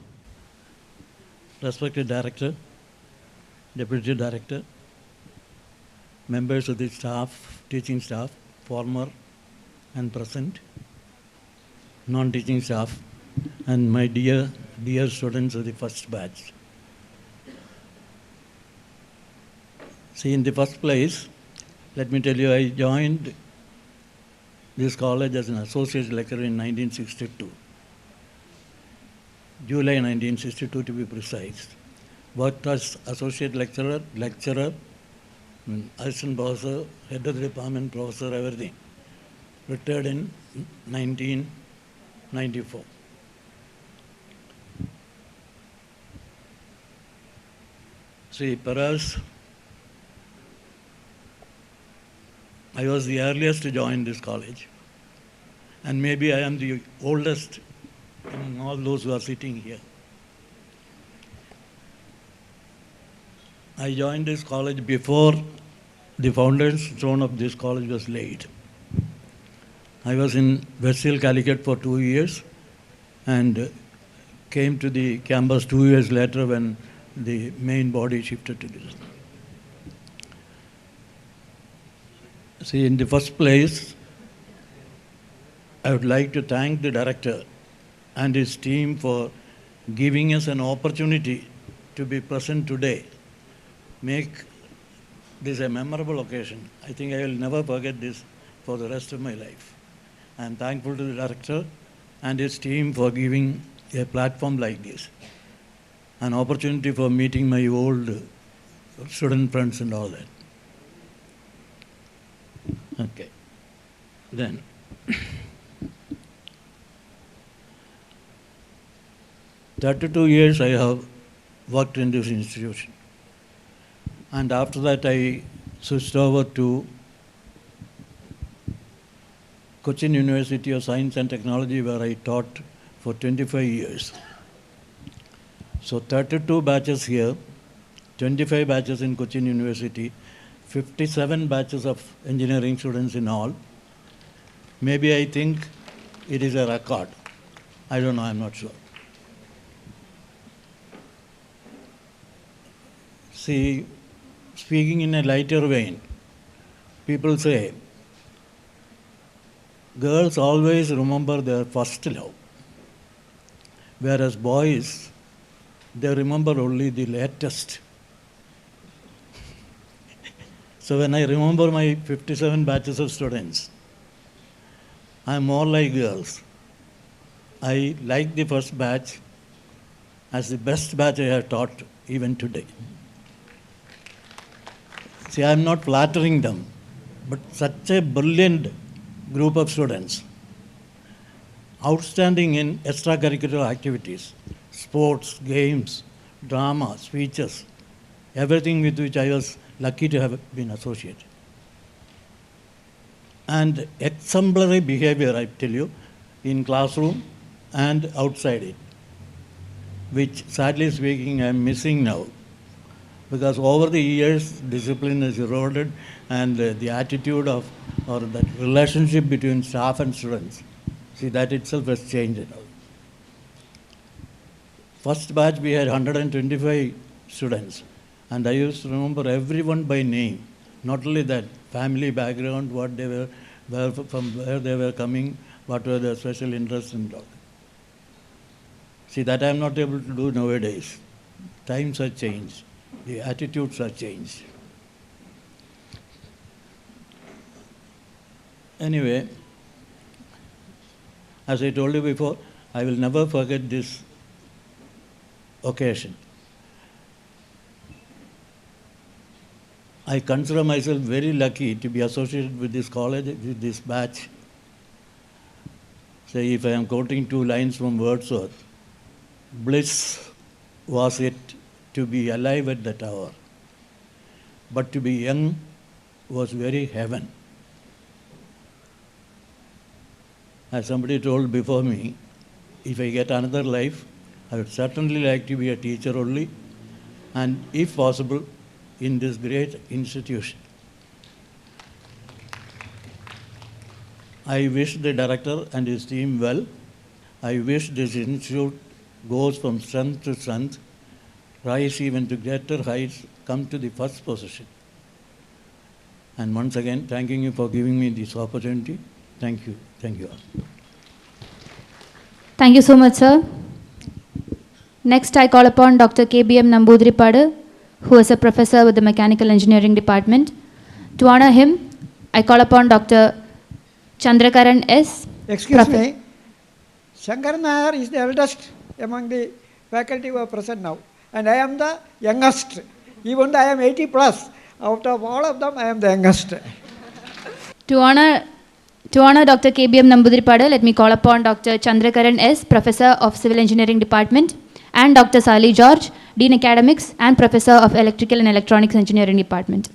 Respected Director, Deputy Director, members of the staff, teaching staff, former and present, non-teaching staff, and my dear students of the first batch. See, in the first place, let me tell you, I joined this college as an associate lecturer in 1962. July 1962 to be precise. Worked as associate lecturer, assistant professor, head of the department, professor, everything. Retired in 1994. See, perhaps I was the earliest to join this college, and maybe I am the oldest among all those who are sitting here. I joined this college before the foundation of this college was laid. I was in West Hill, Calicut for 2 years and came to the campus 2 years later when the main body shifted to this. See, in the first place, I would like to thank the director and his team for giving us an opportunity to be present today. Make this a memorable occasion. I think I will never forget this for the rest of my life. I am thankful to the director and his team for giving a platform like this, an opportunity for meeting my old student friends and all that. Okay. Then, 32 years I have worked in this institution. And after that I switched over to Cochin University of Science and Technology, where I taught for 25 years. So 32 batches here, 25 batches in Cochin University, 57 batches of engineering students in all. Maybe I think it is a record. I don't know, I'm not sure. See, speaking in a lighter vein, people say, girls always remember their first love, whereas boys, they remember only the latest. So when I remember my 57 batches of students, I'm more like girls. I like the first batch as the best batch I have taught even today. See, I'm not flattering them, but such a brilliant group of students, outstanding in extracurricular activities, sports, games, drama, speeches, everything with which I was lucky to have been associated. And exemplary behavior, I tell you, in classroom and outside it, which sadly speaking I'm missing now. Because over the years, discipline is eroded and the attitude of, or that relationship between staff and students, see, that itself has changed. First batch we had 125 students, and I used to remember everyone by name. Not only that, family background, what they were, from where they were coming, what were their special interests and all. See, that I'm not able to do nowadays. Times have changed. The attitudes have changed. Anyway, as I told you before, I will never forget this occasion. I consider myself very lucky to be associated with this college, with this batch. Say, if I am quoting two lines from Wordsworth, bliss was it to be alive at that hour, but to be young was very heaven. As somebody told before me, if I get another life, I would certainly like to be a teacher only, and if possible, in this great institution. I wish the director and his team well. I wish this institute goes from strength to strength, rise even to greater heights, come to the first position. And once again, thanking you for giving me this opportunity. Thank you. Thank you all. Thank you so much, sir. Next, I call upon Dr. KBM Nambudripadu, who is a professor with the Mechanical Engineering Department. To honor him, I call upon Dr. Chandrakaran S. Excuse me, Shankaran Nair is the eldest among the faculty who are present now, and I am the youngest. Even though I am 80 plus, out of all of them, I am the youngest. To honor Dr. KBM Nambudripadu, let me call upon Dr. Chandrakaran S., Professor of Civil Engineering Department, and Dr. Sally George, Dean Academics and Professor of Electrical and Electronics Engineering Department.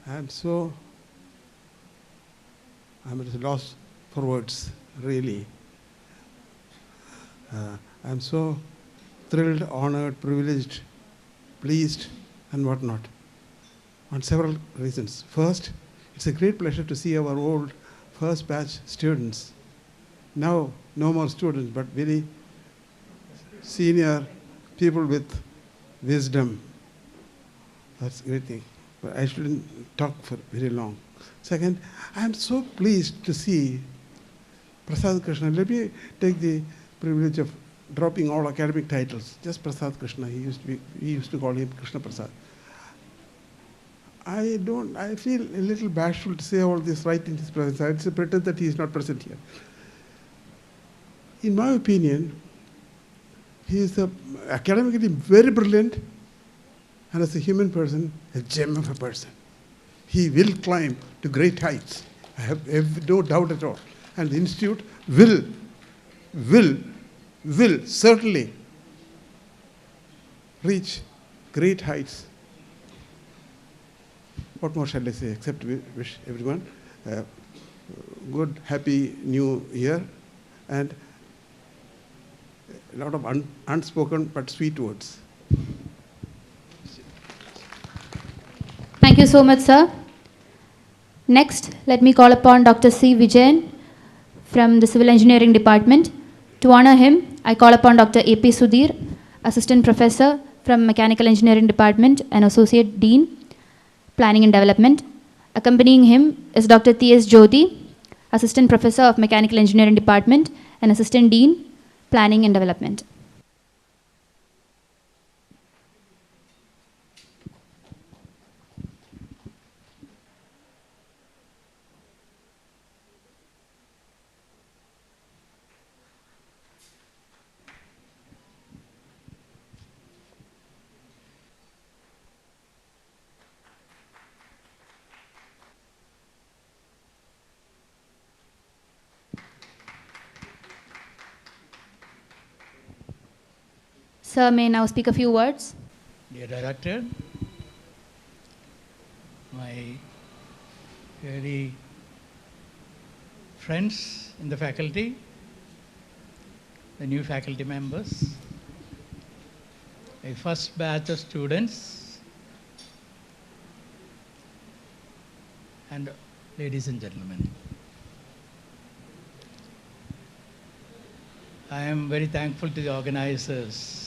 And so I'm at a loss for words, really. I'm so thrilled, honored, privileged, pleased, and whatnot, on several reasons. First, it's a great pleasure to see our old first batch students. Now, no more students, but very senior people with wisdom. That's a great thing. But I shouldn't talk for very long. Second, I am so pleased to see Prasad Krishna. Let me take the privilege of dropping all academic titles. Just Prasad Krishna. We used to call him Krishna Prasad. I feel a little bashful to say all this right in his presence. It's a pretense that he is not present here. In my opinion, he is academically very brilliant, and as a human person, a gem of a person. He will climb to great heights. I have no doubt at all. And the institute will certainly reach great heights. What more shall I say except wish everyone a good, happy new year and a lot of unspoken but sweet words. Thank you so much, sir. Next, let me call upon Dr. C. Vijayan from the Civil Engineering Department. To honor him, I call upon Dr. A.P. Sudhir, Assistant Professor from Mechanical Engineering Department and Associate Dean, Planning and Development. Accompanying him is Dr. T.S. Jyoti, Assistant Professor of Mechanical Engineering Department and Assistant Dean, Planning and Development. Sir may now speak a few words. Dear Director, my very friends in the faculty, the new faculty members, my first batch of students, and ladies and gentlemen. I am very thankful to the organizers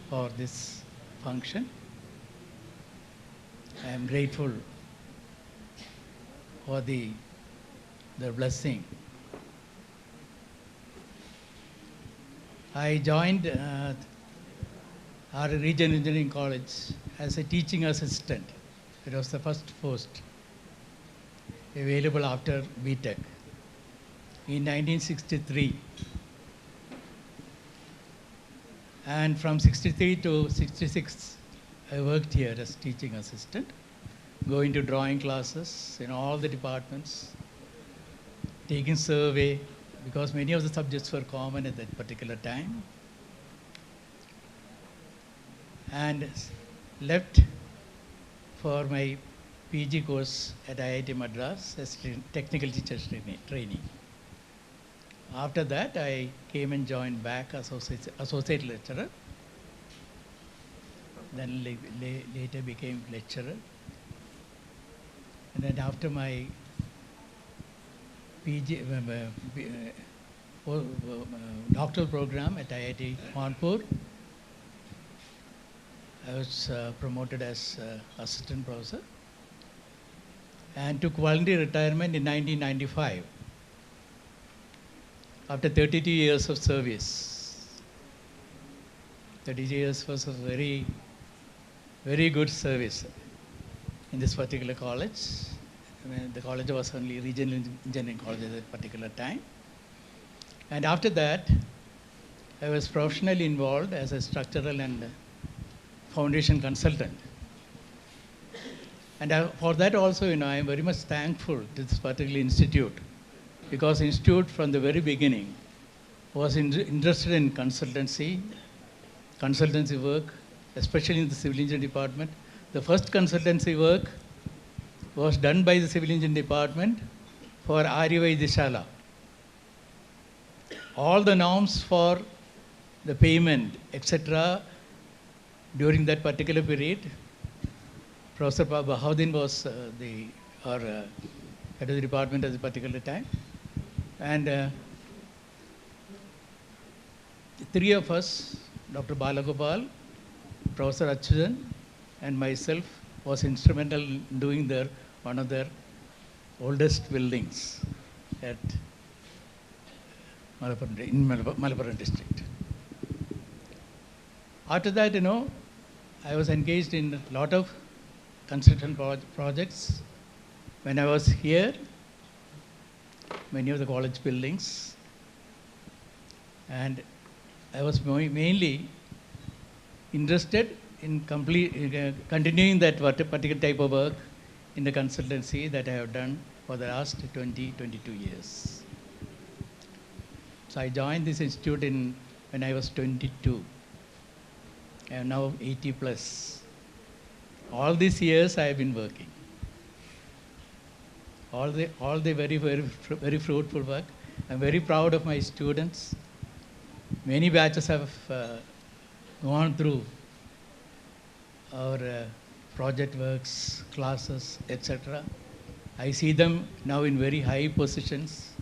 for this function. I am grateful for their blessing I joined our regional engineering college as a teaching assistant. It was the first post available after BTech in 1963. And from 63 to 66, I worked here as teaching assistant, going to drawing classes in all the departments, taking survey, because many of the subjects were common at that particular time. And left for my PG course at IIT Madras as technical teacher trainee. After that, I came and joined back as associate lecturer. Then later became lecturer. And then after my PG, doctoral program at IIT Kanpur, I was promoted as assistant professor and took voluntary retirement in 1995 after 32 years of service. 32 years was a very, very good service in this particular college. I mean, the college was only regional engineering college at that particular time. And after that, I was professionally involved as a structural and foundation consultant. And for that also, I am very much thankful to this particular institute, because institute from the very beginning was interested in consultancy work, especially in the civil engineering department. The first consultancy work was done by the civil engineering department for Arya Vaidishala. All the norms for the payment, etc., during that particular period, Professor Bahaudin was head of the department at the particular time. And three of us, Dr. Balagopal, Professor Achyutan, and myself, was instrumental in doing one of their oldest buildings at Malappuram district. After that, I was engaged in a lot of construction projects. When I was here, many of the college buildings, and I was mainly interested in continuing that particular type of work in the consultancy that I have done for the last 22 years. So I joined this institute when I was 22. I am now 80 plus. All these years I have been working. All the very, very, very fruitful work. I'm very proud of my students. Many batches have gone through our project works, classes, etc. I see them now in very high positions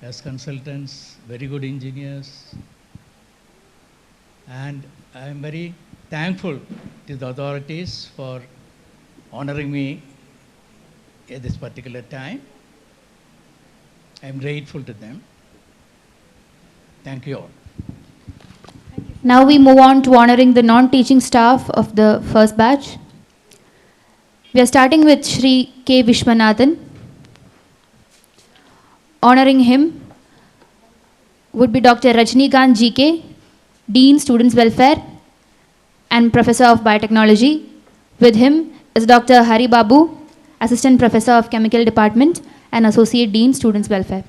as consultants, very good engineers. And I am very thankful to the authorities for honoring me at this particular time. I am grateful to them. Thank you all. Now we move on to honoring the non-teaching staff of the first batch. We are starting with Shri K. Vishwanathan. Honoring him would be Dr. Rajnikant GK, Dean Students Welfare and Professor of Biotechnology. With him is Dr. Hari Babu, Assistant Professor of Chemical Department and Associate Dean Students Welfare.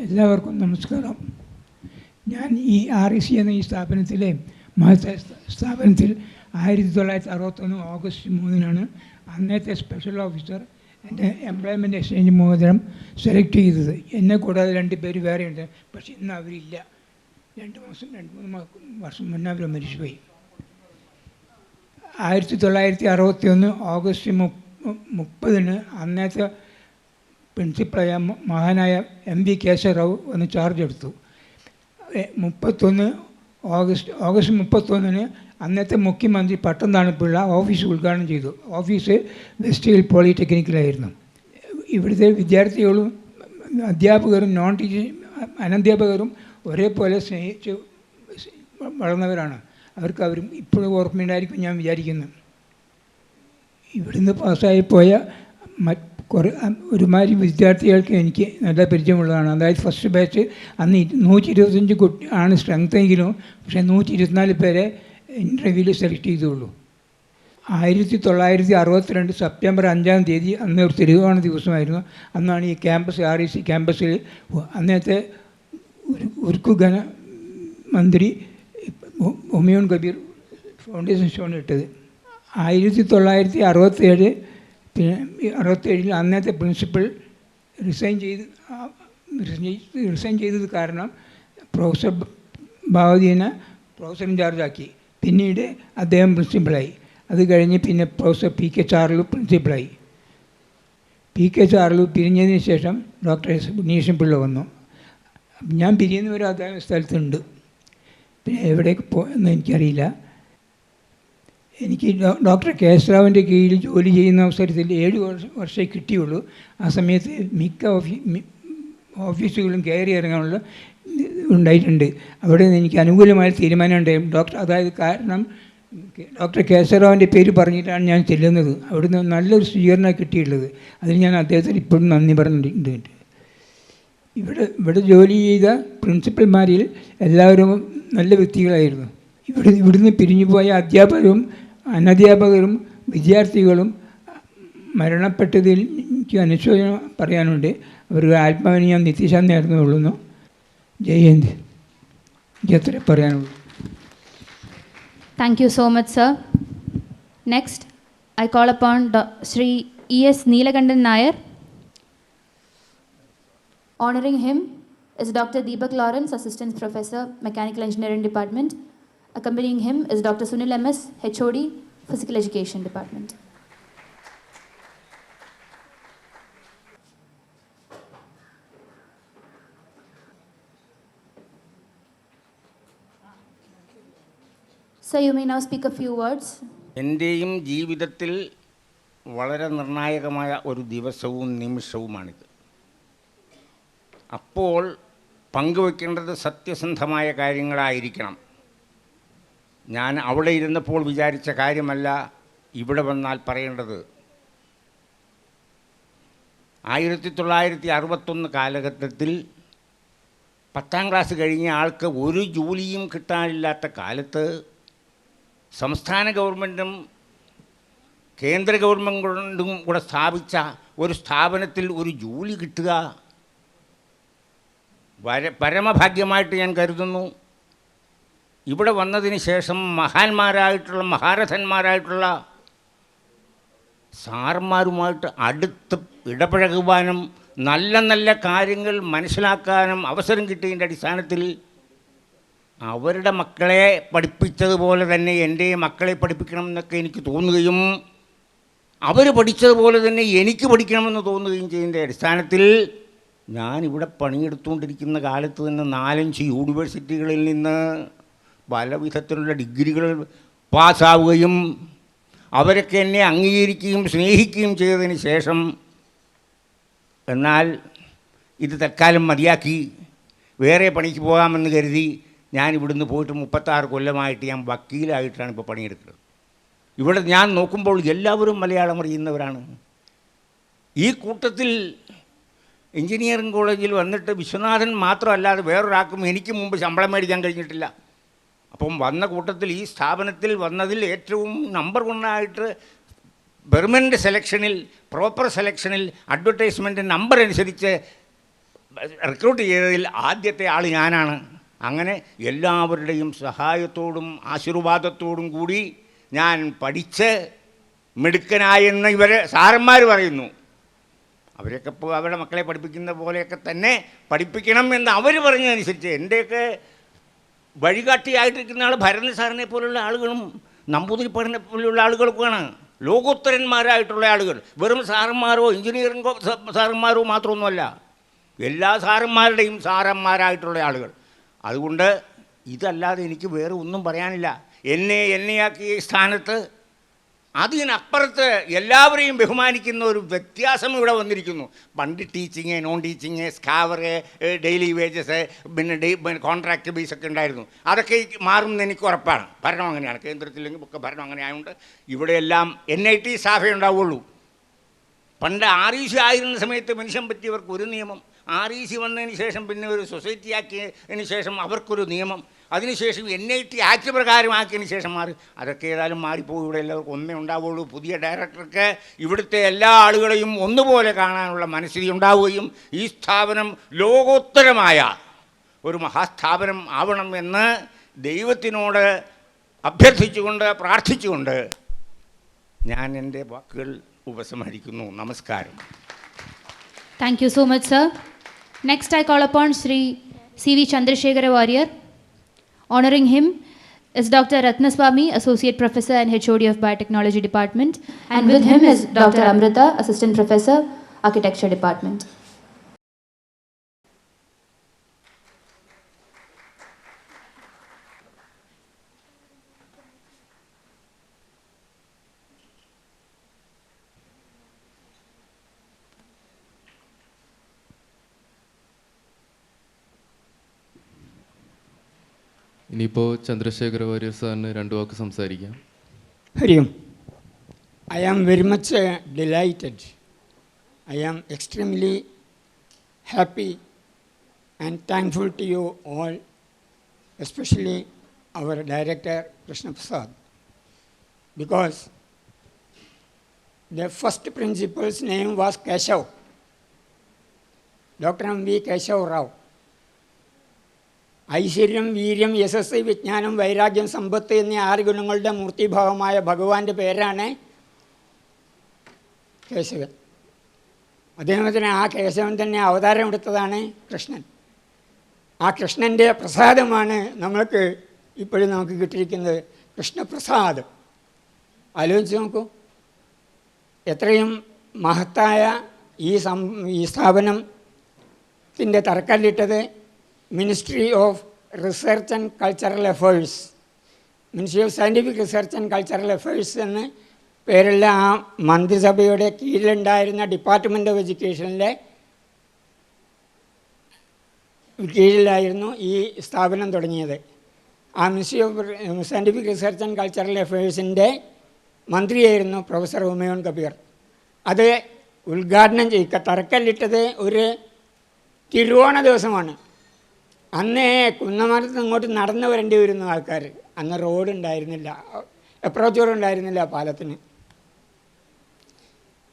എല്ലാവർക്കും നമസ്കാരം. ഞാൻ ഈ REC എന്ന ഈ സ്ഥാപനത്തിലെ മഹത്തായ സ്ഥാപനത്തിൽ 1961 August 3-നാണ് അന്നത്തെ സ്പെഷ്യൽ ഓഫീസർ എൻ്റെ എംപ്ലോയ്മെൻറ്റ് എക്സ്ചേഞ്ച് മുഖാന്തരം സെലക്ട് ചെയ്തത്. എന്നെ കൂടാതെ 2 പേര് വേറെയുണ്ട്. പക്ഷേ ഇന്ന് അവരില്ല. 2-3 വർഷം മുന്നേ അവർ മരിച്ചുപോയി. 1961 ഓഗസ്റ്റ് 30-ന് അന്നത്തെ പ്രിൻസിപ്പളായ മഹാനായ MV കേശവറാവു വന്ന് ചാർജ് എടുത്തു. 31 ഓഗസ്റ്റ് 31 അന്നത്തെ മുഖ്യമന്ത്രി പട്ടംതാണിപ്പിള്ള ഓഫീസ് ഉദ്ഘാടനം ചെയ്തു. ഓഫീസ് വെസ്റ്റ് ഹിൽ പോളിടെക്നിക്കിലായിരുന്നു. ഇവിടുത്തെ വിദ്യാർത്ഥികളും അധ്യാപകരും നോൺ ടീച്ചിങ് അനധ്യാപകരും ഒരേപോലെ സ്നേഹിച്ച് വളർന്നവരാണ്. അവരും ഇപ്പോഴും ഓർമ്മയുണ്ടായിരിക്കും ഞാൻ വിചാരിക്കുന്നു. ഇവിടുന്ന് പാസ്സായി പോയ ഒരുമാതിരി വിദ്യാർത്ഥികൾക്ക് എനിക്ക് നല്ല പരിചയമുള്ളതാണ്. അതായത് ഫസ്റ്റ് ബാച്ച് അന്ന് 125 ആണ് സ്ട്രെങ്ത് എങ്കിലും, പക്ഷേ 124 പേരെ ഇൻ്റർവ്യൂവിൽ സെലക്ട് ചെയ്തുള്ളൂ. 1962 സെപ്റ്റംബർ 5-ാം തീയതി അന്ന് ഒരു തിരുവോണ ദിവസമായിരുന്നു. അന്നാണ് ഈ ക്യാമ്പസ് REC ക്യാമ്പസിൽ അന്നത്തെ ഉരുക്കുഘന മന്ത്രി ഹുമയൂൺ കബീർ ഫൗണ്ടേഷൻ സ്റ്റോൺ ഇട്ടത്. 1967 അന്നത്തെ പ്രിൻസിപ്പൽ റിസൈൻ ചെയ്തത് കാരണം പ്രൊഫസർ ബാവദീനെ പ്രൊഫസർ ഇൻചാർജാക്കി. പിന്നീട് അദ്ദേഹം പ്രിൻസിപ്പളായി. അത് കഴിഞ്ഞ് പിന്നെ പ്രൊഫസർ PK ചാർലു പ്രിൻസിപ്പളായി. PK ചാർലു പിരിഞ്ഞതിന് ശേഷം ഡോക്ടർ ഉണ്ണീഷൻ പിള്ള വന്നു. ഞാൻ പിരിയുന്നവരും അദ്ദേഹം സ്ഥലത്തുണ്ട്. പിന്നെ എവിടേക്ക് പോയെന്ന് എനിക്കറിയില്ല. എനിക്ക് ഡോക്ടർ കേശറാവിൻ്റെ കീഴിൽ ജോലി ചെയ്യുന്ന അവസരത്തിൽ 7 വർഷമേ കിട്ടിയുള്ളൂ. ആ സമയത്ത് മിക്ക ഓഫീസുകളും കയറി ഇറങ്ങാനുള്ള ഉണ്ടായിട്ടുണ്ട്. അവിടെ നിന്ന് എനിക്ക് അനുകൂലമായ തീരുമാനം ഉണ്ടായി. അതായത് കാരണം ഡോക്ടർ കേശറാവിൻ്റെ പേര് പറഞ്ഞിട്ടാണ് ഞാൻ ചെല്ലുന്നത്. അവിടുന്ന് നല്ലൊരു സ്വീകരണം കിട്ടിയിട്ടുള്ളത്. അതിന് ഞാൻ അദ്ദേഹത്തിന് ഇപ്പോഴും നന്ദി പറഞ്ഞിട്ടുണ്ട്. ഇവിടെ ജോലി ചെയ്ത പ്രിൻസിപ്പൽമാരിൽ എല്ലാവരും നല്ല വ്യക്തികളായിരുന്നു. ഇവിടുന്ന് പിരിഞ്ഞു പോയ അധ്യാപകരും അനധ്യാപകരും വിദ്യാർത്ഥികളും മരണപ്പെട്ടതിൽ എനിക്ക് അനുശോചനം പറയാനുണ്ട്. അവരുടെ ആത്മാവിന് ഞാൻ നിത്യശാന്തി നേർന്നുകൊള്ളുന്നു. ജയ് ഹിന്ദ്. എനിക്ക് അത്രേ പറയാനുള്ളൂ. Thank you so much, sir. Next, I call upon Sri E.S. Neelakandan Nair. Honoring him is Dr. Deepak Lawrence, Assistant Professor, Mechanical Engineering Department. Accompanying him is Dr. Sunil M.S., HOD, Physical Education Department. So you may now speak a few words. എൻ്റെയും ജീവിതത്തിൽ വളരെ നിർണായകമായ ഒരു ദിവസവും നിമിഷവുമാണിത്. അപ്പോൾ പങ്കുവെക്കേണ്ടത് സത്യസന്ധമായ കാര്യങ്ങളായിരിക്കണം. ഞാൻ അവിടെ ഇരുന്നപ്പോൾ വിചാരിച്ച കാര്യമല്ല ഇവിടെ വന്നാൽ പറയേണ്ടത്. 1961 കാലഘട്ടത്തിൽ 10ാം ക്ലാസ് കഴിഞ്ഞ ആൾക്ക് ഒരു ജോലിയും കിട്ടാനില്ലാത്ത കാലത്ത് സംസ്ഥാന ഗവൺമെൻറ്റും കേന്ദ്ര ഗവൺമെൻറ്റും കൂടെ സ്ഥാപിച്ച ഒരു സ്ഥാപനത്തിൽ ഒരു ജോലി കിട്ടുക പരമഭാഗ്യമായിട്ട് ഞാൻ കരുതുന്നു. ഇവിടെ വന്നതിന് ശേഷം മഹാരഥന്മാരായിട്ടുള്ള സാറന്മാരുമായിട്ട് അടുത്ത് ഇടപഴകുവാനും നല്ല നല്ല കാര്യങ്ങൾ മനസ്സിലാക്കാനും അവസരം കിട്ടിയതിൻ്റെ അടിസ്ഥാനത്തിൽ അവരുടെ മക്കളെ പഠിപ്പിച്ചതുപോലെ തന്നെ എൻ്റെ മക്കളെ പഠിപ്പിക്കണം എന്നൊക്കെ എനിക്ക് തോന്നുകയും അവർ പഠിച്ചതുപോലെ തന്നെ എനിക്ക് പഠിക്കണമെന്ന് തോന്നുകയും ചെയ്യുന്നതിൻ്റെ അടിസ്ഥാനത്തിൽ ഞാനിവിടെ പണിയെടുത്തുകൊണ്ടിരിക്കുന്ന കാലത്ത് തന്നെ 4-5 യൂണിവേഴ്സിറ്റികളിൽ നിന്ന് പല വിധത്തിലുള്ള ഡിഗ്രികൾ പാസ്സാവുകയും അവരൊക്കെ എന്നെ അംഗീകരിക്കുകയും സ്നേഹിക്കുകയും ചെയ്തതിന് ശേഷം എന്നാൽ ഇത് തൽക്കാലം മതിയാക്കി വേറെ പണിക്ക് പോകാമെന്ന് കരുതി ഞാൻ ഇവിടുന്ന് പോയിട്ട് 36 കൊല്ലമായിട്ട് ഞാൻ വക്കീലായിട്ടാണ് ഇപ്പോൾ പണിയെടുക്കുന്നത്. ഇവിടെ ഞാൻ നോക്കുമ്പോൾ എല്ലാവരും മലയാളം അറിയുന്നവരാണ്. ഈ കൂട്ടത്തിൽ എഞ്ചിനീയറിംഗ് കോളേജിൽ വന്നിട്ട് വിശ്വനാഥൻ മാത്രമല്ലാതെ വേറൊരാൾക്കും എനിക്ക് മുമ്പ് ശമ്പളം മേടിക്കാൻ കഴിഞ്ഞിട്ടില്ല. അപ്പം വന്ന കൂട്ടത്തിൽ ഈ സ്ഥാപനത്തിൽ വന്നതിൽ ഏറ്റവും നമ്പർ 1 പെർമനൻ്റ് സെലക്ഷനിൽ പ്രോപ്പർ സെലക്ഷനിൽ അഡ്വർടൈസ്മെൻറ്റ് നമ്പർ അനുസരിച്ച് റിക്രൂട്ട് ചെയ്തതിൽ ആദ്യത്തെ ആൾ ഞാനാണ്. അങ്ങനെ എല്ലാവരുടെയും സഹായത്തോടും ആശീർവാദത്തോടും കൂടി ഞാൻ പഠിച്ച് മിടുക്കനായെന്ന് സാറന്മാർ പറയുന്നു. അവരൊക്കെ ഇപ്പോൾ അവരുടെ മക്കളെ പഠിപ്പിക്കുന്ന പോലെയൊക്കെ തന്നെ പഠിപ്പിക്കണം എന്ന് അവർ പറഞ്ഞതനുസരിച്ച് എൻ്റെയൊക്കെ വഴികാട്ടിയായിട്ടിരിക്കുന്ന ആൾ ഭരതൻ സാറിനെ പോലുള്ള ആളുകളും നമ്പൂതിരിപ്പാടിനെ പോലുള്ള ആളുകൾക്കാണ് ലോകോത്തരന്മാരായിട്ടുള്ള ആളുകൾ. വെറും സാറന്മാരോ എഞ്ചിനീയറിംഗ് സാറന്മാരോ മാത്രമൊന്നുമല്ല, എല്ലാ സാറന്മാരുടെയും സാറന്മാരായിട്ടുള്ള ആളുകൾ. അതുകൊണ്ട് ഇതല്ലാതെ എനിക്ക് വേറെ ഒന്നും പറയാനില്ല. എന്നെയാക്കിയ ഈ സ്ഥാനത്ത് അതിനപ്പുറത്ത് എല്ലാവരെയും ബഹുമാനിക്കുന്ന ഒരു വ്യത്യാസം ഇവിടെ വന്നിരിക്കുന്നു. പണ്ട് ടീച്ചിങ്, നോൺ ടീച്ചിങ്, സ്കാവർ, ഡെയിലി വേജസ്, പിന്നെ കോൺട്രാക്ട് ബേസൊക്കെ ഉണ്ടായിരുന്നു. അതൊക്കെ മാറുമെന്ന് എനിക്ക് ഉറപ്പാണ്. ഭരണം അങ്ങനെയാണ്, കേന്ദ്രത്തിലെങ്കിൽ ഒക്കെ ഭരണം അങ്ങനെ ആയതുകൊണ്ട് ഇവിടെയെല്ലാം NIT സ്റ്റാഫേ ഉണ്ടാവുള്ളൂ. പണ്ട് REC ആയിരുന്ന സമയത്ത് മനുഷ്യൻ പറ്റിയവർക്ക് ഒരു നിയമം, REC വന്നതിന് ശേഷം പിന്നെ ഒരു സൊസൈറ്റി ആക്കിയതിന് ശേഷം അവർക്കൊരു നിയമം, അതിനുശേഷം NIT ആക്ട് പ്രകാരമാക്കിയതിന് ശേഷം മാറി. അതൊക്കെ ഏതായാലും മാറിപ്പോയി. ഇവിടെ എല്ലാവർക്കും ഒന്നേ ഉണ്ടാവുള്ളൂ. പുതിയ ഡയറക്ടർക്ക് ഇവിടുത്തെ എല്ലാ ആളുകളെയും ഒന്നുപോലെ കാണാനുള്ള മനസ്ഥിതി ഉണ്ടാവുകയും ഈ സ്ഥാപനം ലോകോത്തരമായ ഒരു മഹാസ്ഥാപനം ആവണം എന്ന് ദൈവത്തിനോട് അഭ്യർത്ഥിച്ചുകൊണ്ട് പ്രാർത്ഥിച്ചുകൊണ്ട് ഞാൻ എൻ്റെ വാക്കുകൾ ഉപസംഹരിക്കുന്നു. നമസ്കാരം. Thank you so much, sir. Next, I call upon Sri C.V. Chandrasekhara Warrior. Honoring him is Dr. Ratnaswamy, Associate Professor and HOD of Biotechnology Department. And with him is Dr. Amrita, Assistant Professor, Architecture Department. ഇനിയിപ്പോൾ ചന്ദ്രശേഖര വാര്യർ സാറിന് 2 വാക്ക് സംസാരിക്കാം. ഹരി ഓം. I am very much delighted. I am extremely happy and thankful to you all, especially our director Krishna Prasad, because the first principal's name was Keshav, Dr. M.V. Keshav Rao. ഐശ്വര്യം, വീര്യം, യശസ്, വിജ്ഞാനം, വൈരാഗ്യം, സമ്പത്ത് എന്നീ 6 ഗുണങ്ങളുടെ മൂർത്തിഭാവമായ ഭഗവാന്റെ പേരാണ് കേശവൻ. അദ്ദേഹത്തിന് ആ കേശവൻ തന്നെ അവതാരം എടുത്തതാണ് കൃഷ്ണൻ. ആ കൃഷ്ണൻ്റെ പ്രസാദമാണ് നമ്മൾക്ക് ഇപ്പോഴും നമുക്ക് കിട്ടിയിരിക്കുന്നത്, കൃഷ്ണപ്രസാദ്. ആലോചിച്ച് നോക്കൂ, എത്രയും മഹത്തായ ഈ സ്ഥാപനത്തിൻ്റെ തറക്കല്ലിട്ടത് Ministry of Research and Cultural Affairs, Ministry of Scientific Research and Cultural Affairs എന്ന് പേരുള്ള ആ മന്ത്രിസഭയുടെ കീഴിലുണ്ടായിരുന്ന ഡിപ്പാർട്ട്മെൻറ്റ് ഓഫ് എഡ്യൂക്കേഷനിലെ കീഴിലായിരുന്നു ഈ സ്ഥാപനം തുടങ്ങിയത്. ആ ministry of scientific research and cultural അഫയേഴ്സിൻ്റെ മന്ത്രിയായിരുന്നു പ്രൊഫസർ ഹുമയൂൺ കബീർ. അത് ഉദ്ഘാടനം തറക്കല്ലിട്ടത് ഒരു തിരുവോണ ദിവസമാണ്. അന്ന് കുന്നമരത്ത് ഇങ്ങോട്ട് നടന്നു വരേണ്ടി വരുന്ന ആൾക്കാർ. അന്ന് റോഡ് ഉണ്ടായിരുന്നില്ല, അപ്രോച്ച് റോഡ് ഉണ്ടായിരുന്നില്ല പാലത്തിന്.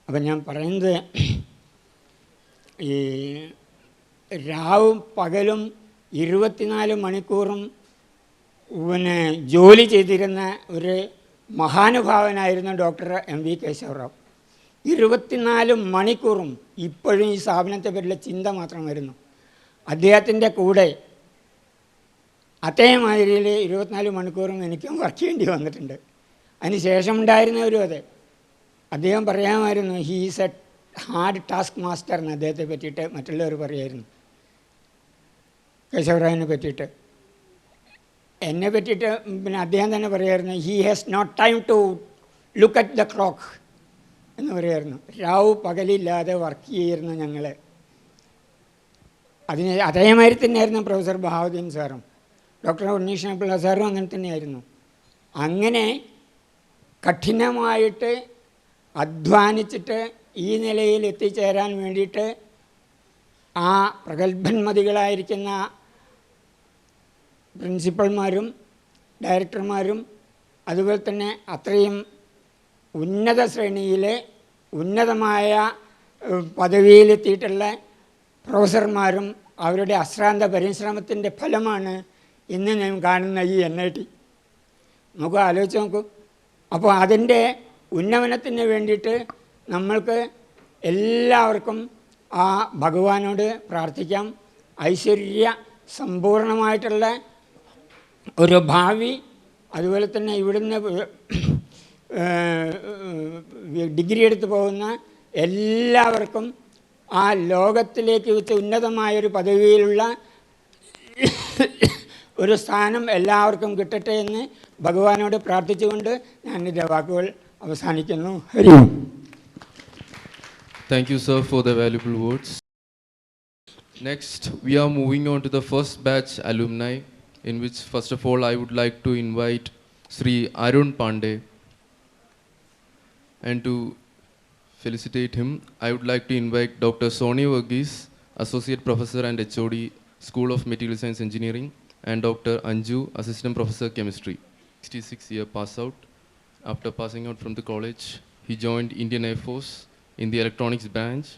അപ്പം ഞാൻ പറയുന്നത്, ഈ രാവും പകലും 24 മണിക്കൂറും പിന്നെ ജോലി ചെയ്തിരുന്ന ഒരു മഹാനുഭാവനായിരുന്നു ഡോക്ടർ M.V. കേശവറാവ്. 24 മണിക്കൂറും ഇപ്പോഴും ഈ സ്ഥാപനത്തെ പറ്റിയുള്ള ചിന്ത മാത്രമായിരുന്നു. അദ്ദേഹത്തിൻ്റെ കൂടെ അതേമാതിരി 24 മണിക്കൂറും എനിക്കും വർക്ക് ചെയ്യേണ്ടി വന്നിട്ടുണ്ട്. അതിന് ശേഷം ഉണ്ടായിരുന്നവരും അതെ. അദ്ദേഹം പറയാമായിരുന്നു, he's A hard task master എന്ന് അദ്ദേഹത്തെ പറ്റിയിട്ട് മറ്റുള്ളവർ പറയുമായിരുന്നു. കേശവറാവിനെ പറ്റിയിട്ട്, എന്നെ പറ്റിയിട്ട് പിന്നെ അദ്ദേഹം തന്നെ പറയുമായിരുന്നു, he has not time to look at the clock എന്ന് പറയുമായിരുന്നു. രാവ് പകലില്ലാതെ വർക്ക് ചെയ്യുന്നു ഞങ്ങൾ. അതേമാതിരി തന്നെയായിരുന്നു പ്രൊഫസർ ബഹാവുദ്ദീൻ സാറും ഡോക്ടർ ഉണ്ണീഷ്ണപിള്ള സാറും അങ്ങനെ തന്നെയായിരുന്നു. അങ്ങനെ കഠിനമായിട്ട് അധ്വാനിച്ചിട്ട് ഈ നിലയിൽ എത്തിച്ചേരാൻ വേണ്ടിയിട്ട് ആ പ്രഗത്ഭന്മതികളായിരിക്കുന്ന പ്രിൻസിപ്പൽമാരും ഡയറക്ടർമാരും അതുപോലെ തന്നെ അത്രയും ഉന്നത ശ്രേണിയിലെ ഉന്നതമായ പദവിയിലെത്തിയിട്ടുള്ള പ്രൊഫസർമാരും അവരുടെ അശ്രാന്ത പരിശ്രമത്തിൻ്റെ ഫലമാണ് ഇന്ന് ഞാൻ കാണുന്ന ഈ NIT. നമുക്ക് ആലോചിച്ച് നോക്കൂ. അപ്പോൾ അതിൻ്റെ ഉന്നമനത്തിന് വേണ്ടിയിട്ട് നമ്മൾക്ക് എല്ലാവർക്കും ആ ഭഗവാനോട് പ്രാർത്ഥിക്കാം. ഐശ്വര്യ സമ്പൂർണമായിട്ടുള്ള ഒരു ഭാവി, അതുപോലെ തന്നെ ഇവിടുന്ന് ഡിഗ്രി എടുത്ത് പോകുന്ന എല്ലാവർക്കും ആ ലോകത്തിലേക്ക് വെച്ച് ഉന്നതമായൊരു പദവിയിലുള്ള ഒരു സ്ഥാനം എല്ലാവർക്കും കിട്ടട്ടെ എന്ന് ഭഗവാനോട് പ്രാർത്ഥിച്ചുകൊണ്ട് ഞാൻ എൻ്റെ വാക്കുകൾ അവസാനിക്കുന്നു. ഹരി ഓം. Thank you, sir, for the valuable words. Next, we are moving on to the first batch alumni, in which, first of all, I would like to invite Sri Arun Pandey. And to felicitate him, I would like to invite Dr. Soni Verghese, Associate Professor and HOD, School of Material Science Engineering, and Dr. Anju, Assistant Professor Chemistry. 66-year pass out. After passing out from the college, he joined Indian Air Force in the electronics branch,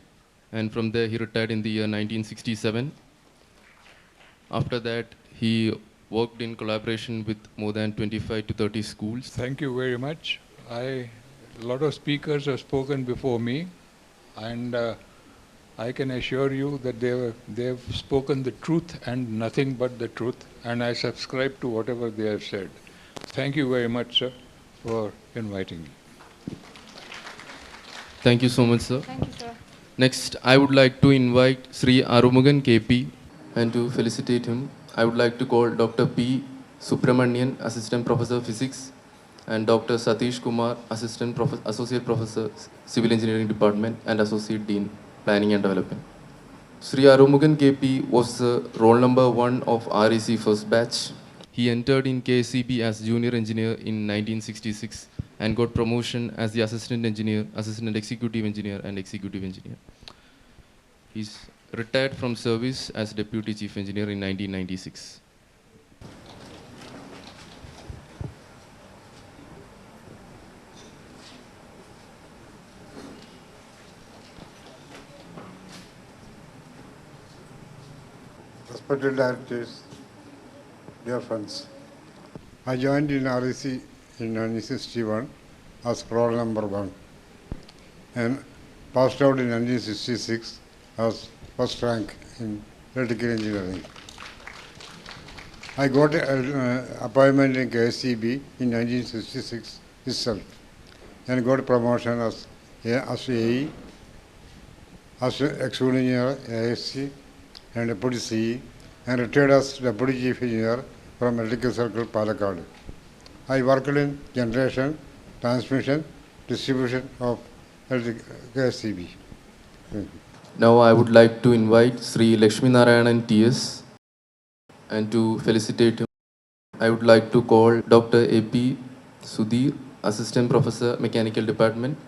and from there he retired in the year 1967. After that, he worked in collaboration with more than 25 to 30 schools. Thank you very much. A lot of speakers have spoken before me, and I can assure you that they have spoken the truth and nothing but the truth, and I subscribe to whatever they have said. Thank you very much, sir, for inviting me. Thank you so much, sir. Thank you, sir. Next, I would like to invite Sri Arumugan KP, and to felicitate him, I would like to call Dr. P. Subramanian, Assistant Professor Physics, and Dr. Satish Kumar, Associate Professor Civil Engineering Department and Associate Dean Planning and Development. Sri Arumugan KP was roll number 1 of REC first batch. He entered in KCB as junior engineer in 1966 and got promotion as the assistant engineer, assistant executive engineer, and executive engineer. He's retired from service as deputy chief engineer in 1996. Respected directors, dear friends, I joined in REC in 1961 as roll number 1 and passed out in 1966 as first rank in electrical engineering. I got an appointment in KSCB in 1966 itself and got promotion as AE, as executive engineer ASC and deputy CE, and retired as deputy chief engineer from Electrical Circle, Palakkad. I worked in generation, transmission, distribution of KSCB. Now I would like to invite Sri Lakshmi Narayanan TS, and to felicitate him, I would like to call Dr. AP Sudhir, Assistant Professor Mechanical Department,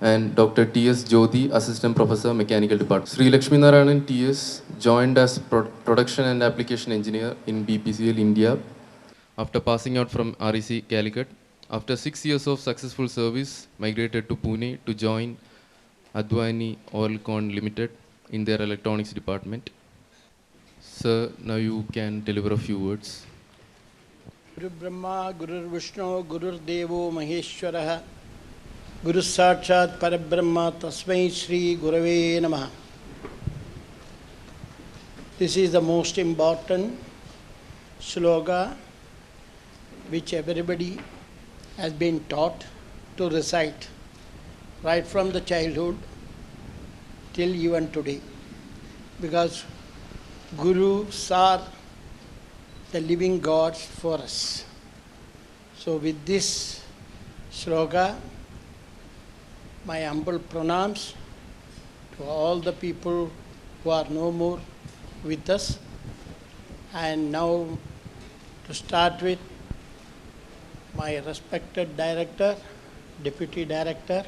and Dr. T.S. Jyoti, Assistant Professor Mechanical Department. Sri Lakshmi Narayanan T.S. joined as Production and Application Engineer in BPCL India after passing out from REC Calicut. After 6 years of successful service, migrated to Pune to join Advani Oilcon Limited in their electronics department. Sir, now you can deliver a few words. Guru Brahma, Guru Vishnu, Guru Devo Maheshwaraha, Guru Sakshat Parabrahma, Tasmai Shri Gurave Namaha. This is the most important sloga which everybody has been taught to recite right from the childhood till even today, because Gurus are the living gods for us. So with this sloga, my humble pranams to all the people who are no more with us. And now to start with, my respected director, deputy director,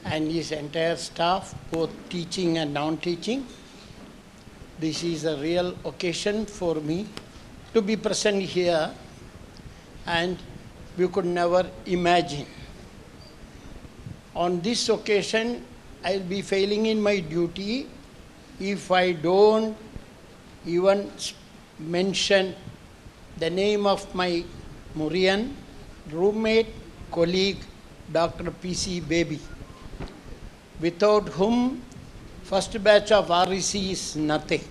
and his entire staff, both teaching and non-teaching. This is a real occasion for me to be present here, and we could never imagine. On this occasion, I'll be failing in my duty if I don't even mention the name of my Murian roommate, colleague, Dr. P.C. Baby, without whom first batch of REC is nothing.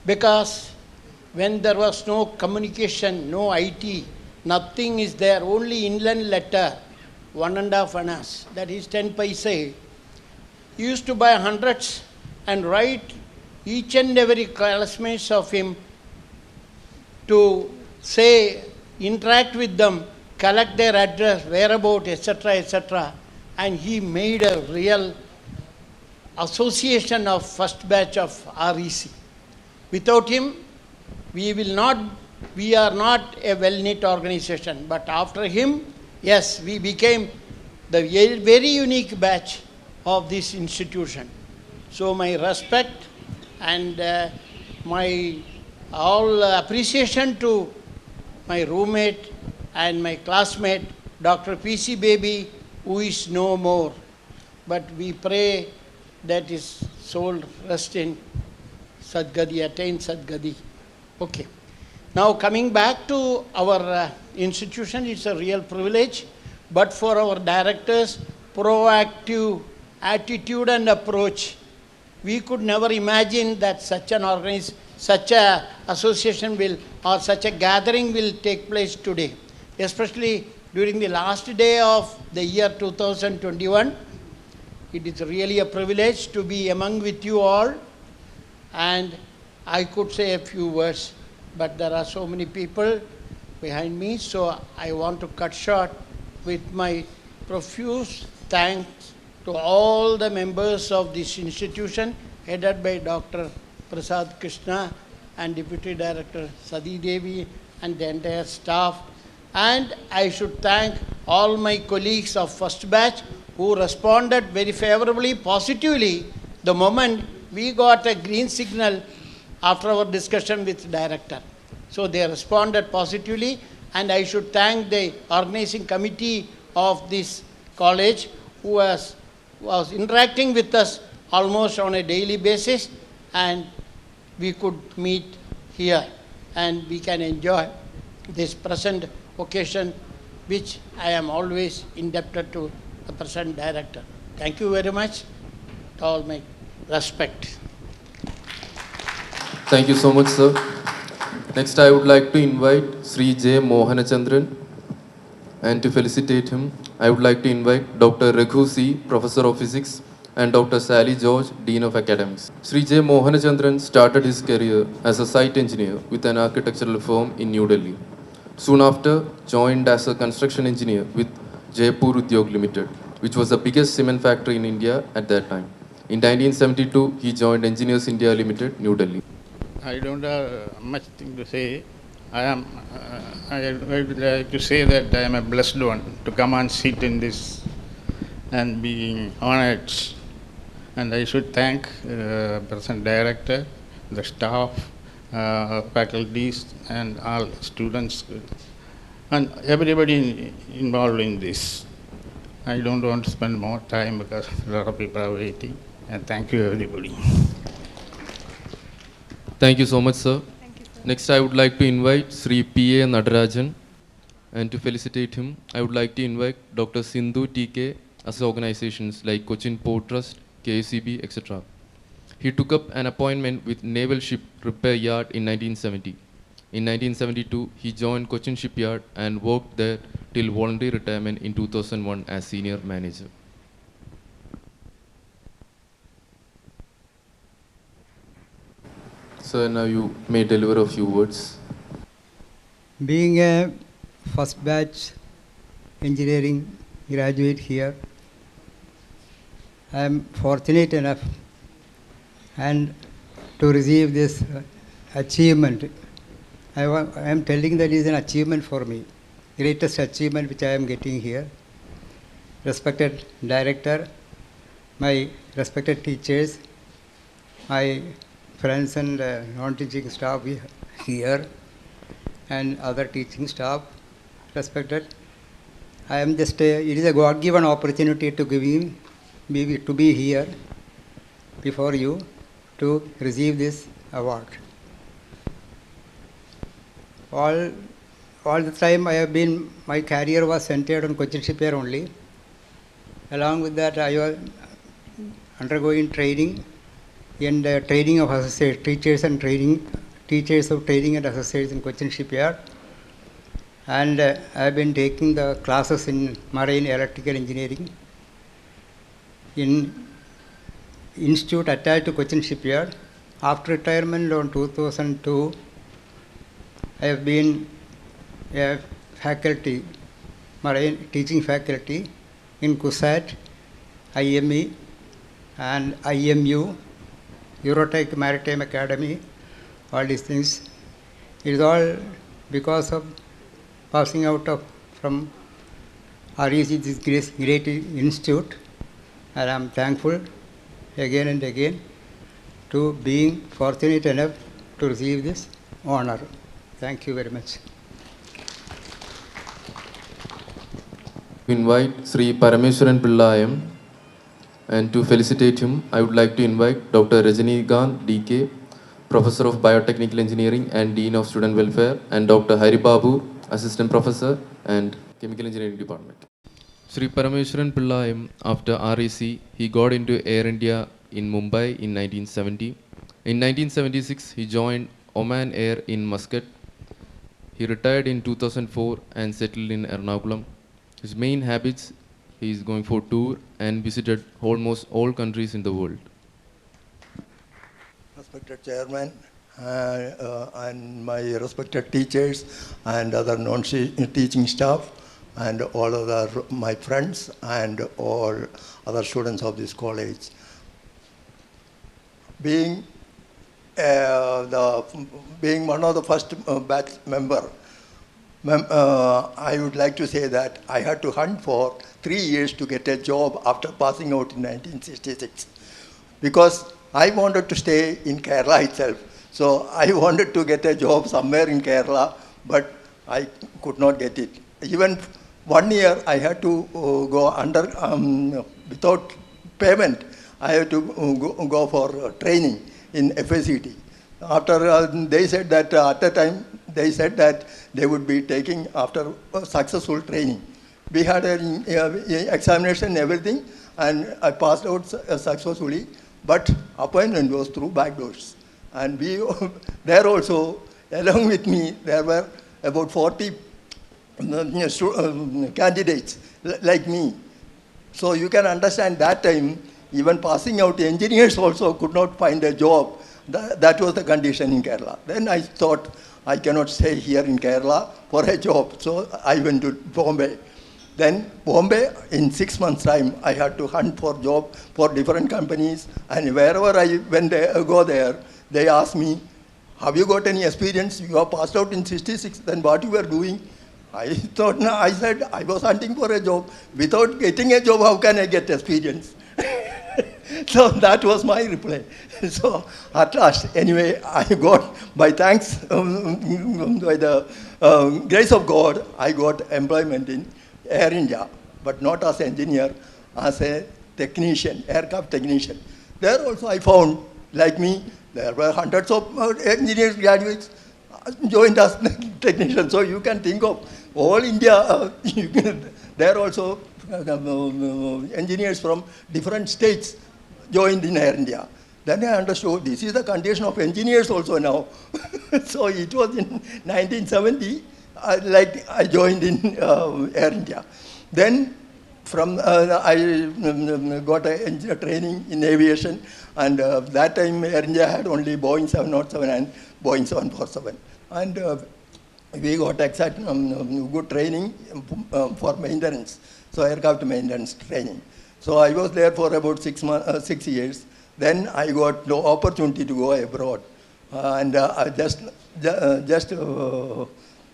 Because when there was no communication, no IT, nothing is there, only inland letter, 1.5 annas, that is 10 paise. He used to buy hundreds and write each and every classmates of him to say, interact with them, collect their address, whereabout, etc., etc. And he made a real association of first batch of REC. Without him, we are not a well-knit organization. But after him, yes, we became the very unique batch of this institution. So my respect and my all appreciation to my roommate and my classmate, Dr. P.C. Baby, who is no more. But we pray that his soul rest in Sadgadi, attain Sadgadi. Okay. Now coming back to our institution, it's a real privilege. But for our directors' proactive attitude and approach, we could never imagine that such a association will, or such a gathering will take place today. Especially during the last day of the year 2021. It is really a privilege to be among with you all. And I could say a few words, but there are so many people behind me, so I want to cut short with my profuse thanks to all the members of this institution, headed by Dr. Prasad Krishna and Deputy Director Sadi Devi and the entire staff. And I should thank all my colleagues of first batch who responded very favorably, positively, the moment we got a green signal after our discussion with the director. So they responded positively, and I should thank the organizing committee of this college who was interacting with us almost on a daily basis, and we could meet here and we can enjoy this present occasion, which I am always indebted to the present director. Thank you very much. With all my respect. Thank you so much, sir. Next, I would like to invite Sri J. Mohanachandran, and to felicitate him, I would like to invite Dr. Raghu C., Professor of Physics, and Dr. Sally George, Dean of Academics. Sri J. Mohanachandran started his career as a site engineer with an architectural firm in New Delhi. Soon after, joined as a construction engineer with Jaipur Udyog Limited, which was the biggest cement factory in India at that time. In 1972, he joined Engineers India Limited, New Delhi. I don't have much thing to say. I would like to say that I am a blessed one to come and sit in this and be honored. And I should thank the present director, the staff, faculties, and all students, and everybody involved in this. I don't want to spend more time because a lot of people are waiting. And thank you, everybody. Thank you so much, sir. Next, I would like to invite Sri P.A. Nadarajan, and to felicitate him, I would like to invite Dr. Sindhu T.K. as organizations like Cochin Port Trust, KCB, etc. He took up an appointment with Naval Ship Repair Yard in 1970. In 1972, he joined Cochin Shipyard and worked there till voluntary retirement in 2001 as senior manager. Sir, now you may deliver a few words. Being a first batch engineering graduate here, I am fortunate enough and to receive this achievement. I am telling that it is an achievement for me, greatest achievement which I am getting here. Respected director, my respected teachers, my friends and non-teaching staff here, and other teaching staff, respected. I am just it is a God-given opportunity to be here before you to receive this award. All the time my career was centered on Cochin Shipyard only. Along with that, I was undergoing training in the training of associates, teachers of training and associates in Cochin Shipyard. And I have been taking the classes in marine electrical engineering in institute attached to Cochin Shipyard. After retirement on 2002, I have been a faculty, marine teaching faculty in CUSAT, IME and IMU, Eurotech Maritime Academy, all these things. It is all because of passing out from REC, this great institute, and I am thankful again and again to being fortunate enough to receive this honor. Thank you very much. Invite Sri Parameswaran Pillayam, and to felicitate him, I would like to invite Dr. Rajinikanth DK, Professor of Biotechnical Engineering and Dean of Student Welfare, and Dr. Hari Babu, Assistant Professor and Chemical Engineering Department. Sri Parameswaran Pillayam, after REC, he got into Air India in Mumbai in 1970. In 1976, he joined Oman Air in Muscat. He retired in 2004 and settled in Ernakulam. His main habits, he is going for tour and visited almost all countries in the world. Respected Chairman and my respected teachers and other non-teaching staff and all other my friends and all other students of this college. Being one of the first batch member, I would like to say that I had to hunt for 3 years to get a job after passing out in 1966 because I wanted to stay in Kerala itself. So I wanted to get a job somewhere in Kerala, but I could not get it. Even 1 year I had to go under, without payment, I had to go for training in FACT. After they said that at the time, they said that they would be taking after successful training. We had an examination and everything, and I passed out successfully, but appointment was through back doors. And we, there also, along with me, there were about 40 candidates like me. So you can understand that time, even passing out engineers also could not find a job. That was the condition in Kerala. Then I thought, I cannot stay here in Kerala for a job. So I went to Bombay. Then Bombay, in 6 months' time, I had to hunt for job for different companies. And wherever I go there, they asked me, have you got any experience? You have passed out in 66, then what you were doing? I thought, no, I said, I was hunting for a job. Without getting a job, how can I get experience? So that was my reply. So at last, anyway, I got, by thanks, by the grace of God, I got employment in Air India, but not as an engineer, as a technician, aircraft technician. There also I found, like me, there were hundreds of engineers graduates joined as technicians. So you can think of all India, there also engineers from different states joined in Air India. Then I understood this is the condition of engineers also now. So it was in 1970, I joined in Air India. Then from I got a training in aviation, and that time Air India had only Boeing 707 and Boeing 747. And we got exact good training for maintenance, so aircraft maintenance training. So I was there for about 6 years. Then I got no opportunity to go abroad, and I just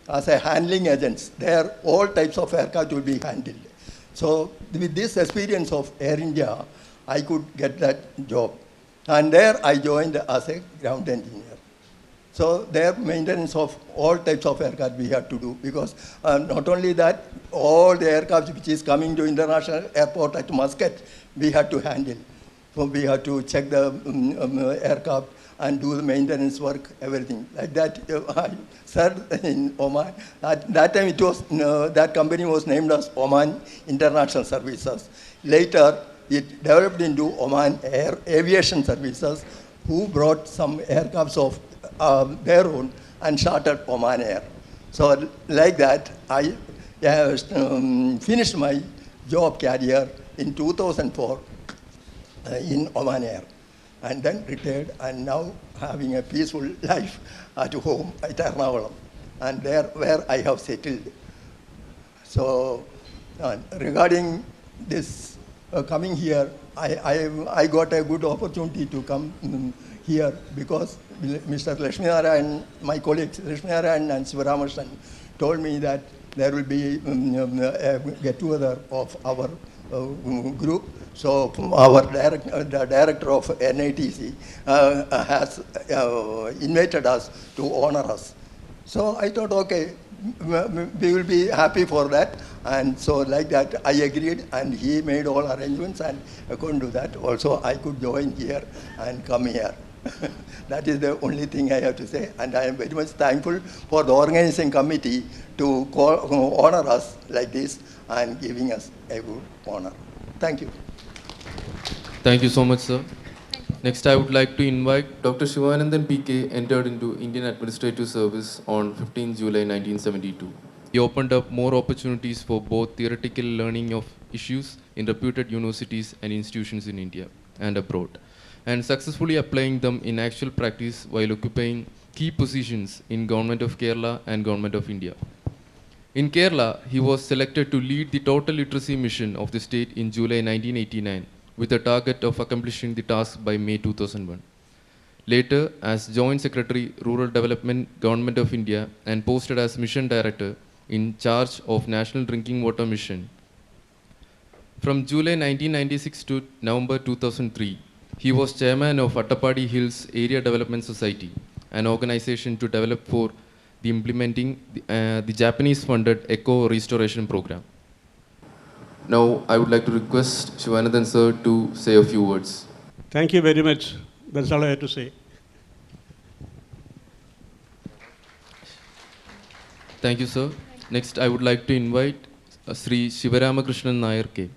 as a handling agents, there all types of aircraft will be handled. So with this experience of Air India, I could get that job, and there I joined as a ground engineer. So there maintenance of all types of aircraft we had to do, because not only that, all the aircraft which is coming to international airport at Muscat, we had to handle. So we had to check the aircraft and do the maintenance work, everything. Like that, I served in Oman. At that time, it was, that company was named as Oman International Services. Later, it developed into Oman Air Aviation Services, who brought some aircrafts of their own and started Oman Air. So like that, I finished my job career in 2004 in Oman Air, and then retired, and now having a peaceful life at home at Ernakulam. and there where I have settled. So regarding this coming here, I got a good opportunity to come here because Mr. Lakshminarayan, my colleagues Lakshminarayan and Sivaramasan told me that there will be a get-together of our group. So our the director of NITC has invited us to honor us. So I thought, okay, we will be happy for that. And so like that, I agreed, and he made all arrangements, and according to that, also I could join here and come here. That is the only thing I have to say, and I am very much thankful for the organizing committee to honor us like this and giving us a good honor. Thank you. Thank you so much, sir. Next, I would like to invite Dr. Shivanandan PK, entered into Indian Administrative Service on 15 July 1972. He opened up more opportunities for both theoretical learning of issues in reputed universities and institutions in India and abroad, and successfully applying them in actual practice while occupying key positions in Government of Kerala and Government of India. In Kerala, he was selected to lead the total literacy mission of the state in July 1989, with a target of accomplishing the task by May 2001. Later, as Joint Secretary, Rural Development, Government of India, and posted as Mission Director in charge of National Drinking Water Mission. From July 1996 to November 2003, he was chairman of Attapadi Hills Area Development Society, an organization to develop for the implementing the Japanese-funded Eco Restoration Program. Now, I would like to request Shivanandan sir to say a few words. Thank you very much. That's all I have to say. Thank you, sir. Next, I would like to invite Sri Sivaramakrishnan Nair K.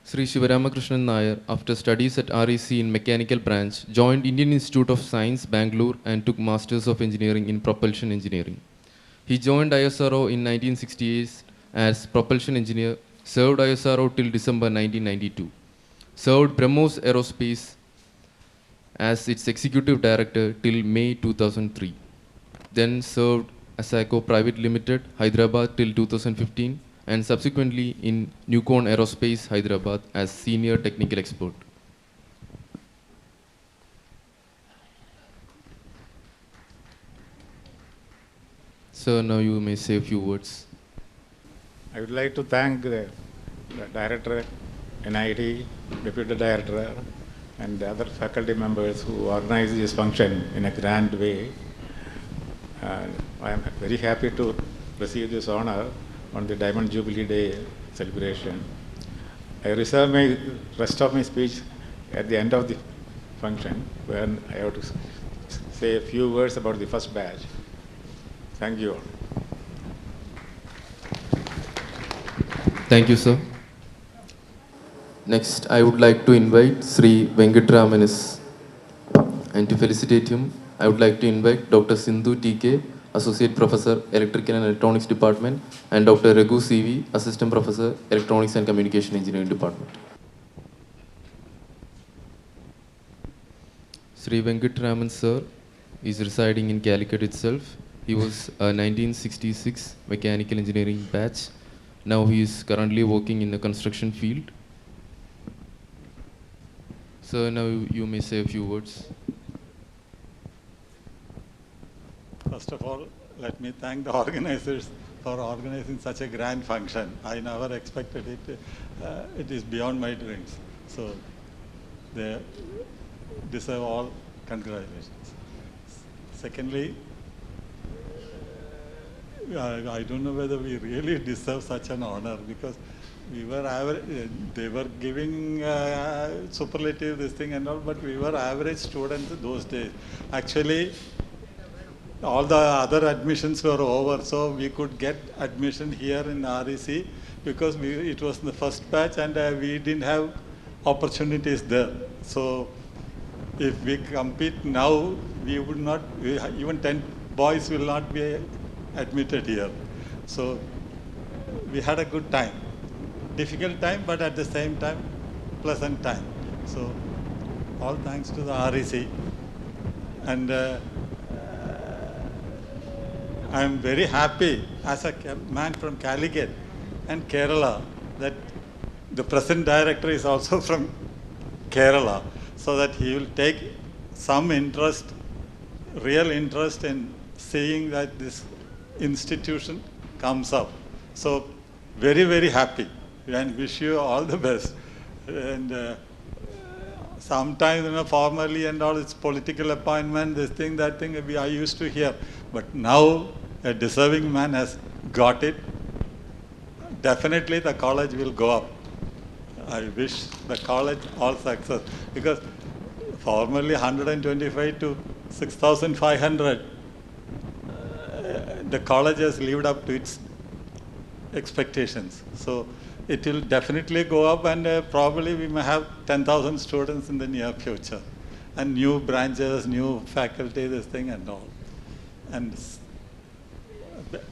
Sri Sivaramakrishnan Nair, after studies at REC in Mechanical Branch, joined Indian Institute of Science, Bangalore, and took Masters of Engineering in Propulsion Engineering. He joined ISRO in 1968 as Propulsion Engineer, served ISRO till December 1992, served BrahMos Aerospace as its Executive Director till May 2003, then served Asaco Private Limited, Hyderabad till 2015, and subsequently in Newcon Aerospace, Hyderabad as Senior Technical Expert. Sir, now you may say a few words. I would like to thank the Director, NIT, Deputy Director, and the other faculty members who organized this function in a grand way. I am very happy to receive this honor on the Diamond Jubilee Day celebration. I reserve my rest of my speech at the end of the function, when I have to say a few words about the first batch. Thank you all. Thank you, sir. Next, I would like to invite Sri Venkatramanis, and to felicitate him, I would like to invite Dr. Sindhu TK, Associate Professor, Electrical and Electronics Department, and Dr. Raghu CV, Assistant Professor, Electronics and Communication Engineering Department. Sri Venkatraman sir is residing in Calicut itself. He was a 1966 mechanical engineering batch. Now he is currently working in the construction field. Sir, now you may say a few words. First of all, let me thank the organizers for organizing such a grand function. I never expected it. It is beyond my dreams. So they deserve all congratulations. Secondly, I don't know whether we really deserve such an honor, because we were they were giving superlative this thing and all, but we were average students those days. Actually, all the other admissions were over, so we could get admission here in REC because it was the first batch, and we didn't have opportunities there. So if we compete now, we would not, even 10 boys will not be admitted here. So we had a good time. Difficult time, but at the same time, pleasant time. So all thanks to the REC. And I am very happy as a man from Calicut and Kerala that the present director is also from Kerala, so that he will take some interest, real interest in seeing that this institution comes up. So very, very happy and wish you all the best. And sometimes, formally and all, it's political appointment, this thing, that thing, I used to hear. But now a deserving man has got it. Definitely the college will go up. I wish the college all success. Because formally 125 to 6,500, the college has lived up to its expectations. So it will definitely go up, and probably we may have 10,000 students in the near future. And new branches, new faculty, this thing and all. And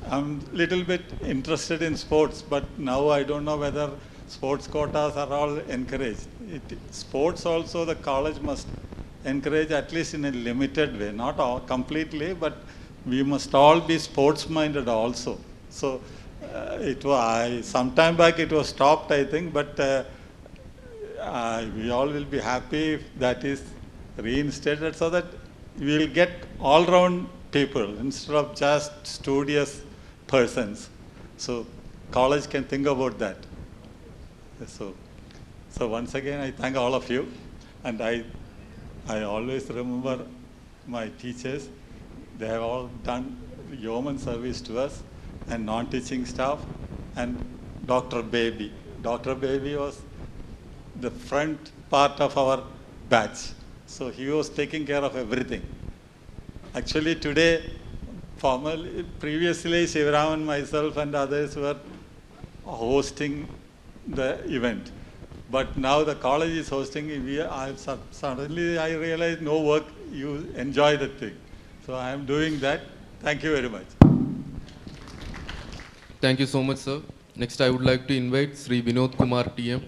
I'm a little bit interested in sports, but now I don't know whether sports quotas are all encouraged. Sports also the college must encourage, at least in a limited way, not all completely, but we must all be sports-minded also. So some time back it was stopped, I think, but we all will be happy if that is reinstated, so that we will get all-round people instead of just studious persons. So college can think about that. So once again, I thank all of you, and I always remember my teachers. They have all done yeoman service to us, and non-teaching staff, and Dr. Baby. Dr. Baby was the front part of our batch. So he was taking care of everything. Actually today, previously Shivaraman, myself and others were hosting the event. But now the college is hosting, suddenly I realized no work, you enjoy the thing. So I am doing that. Thank you very much. Thank you so much, sir. Next, I would like to invite Sri Vinod Kumar TM.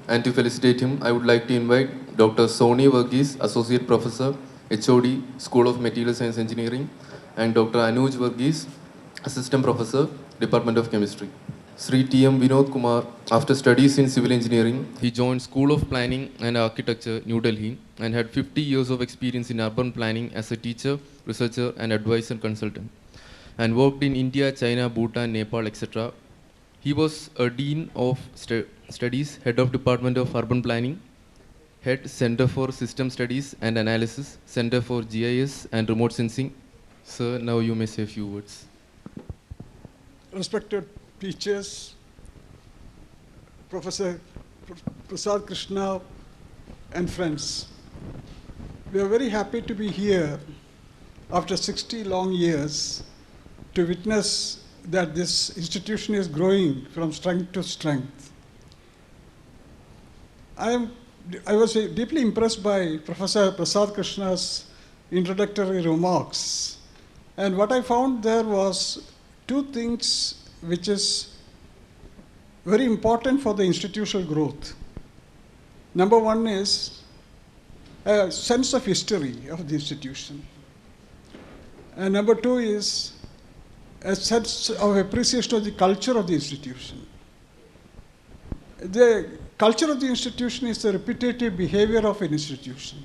And to felicitate him, I would like to invite Dr. Soni Varghese, Associate Professor, HOD, School of Material Science Engineering, and Dr. Anuj Varghese, Assistant Professor, Department of Chemistry. Sri TM Vinod Kumar, after studies in civil engineering, he joined School of Planning and Architecture, New Delhi, and had 50 years of experience in urban planning as a teacher, researcher, and advisor consultant, and worked in India, China, Bhutan, Nepal, etc. He was a Dean of Studies, Head of Department of Urban Planning, Head Center for System Studies and Analysis, Center for GIS and Remote Sensing. Sir, now you may say a few words. Respected teachers, Professor Prasad Krishna and friends, we are very happy to be here after 60 long years to witness that this institution is growing from strength to strength. I was deeply impressed by Professor Prasad Krishna's introductory remarks, and what I found there was two things which is very important for the institutional growth. Number one is a sense of history of the institution. And number two is a sense of appreciation of the culture of the institution. The culture of the institution is the repetitive behavior of an institution.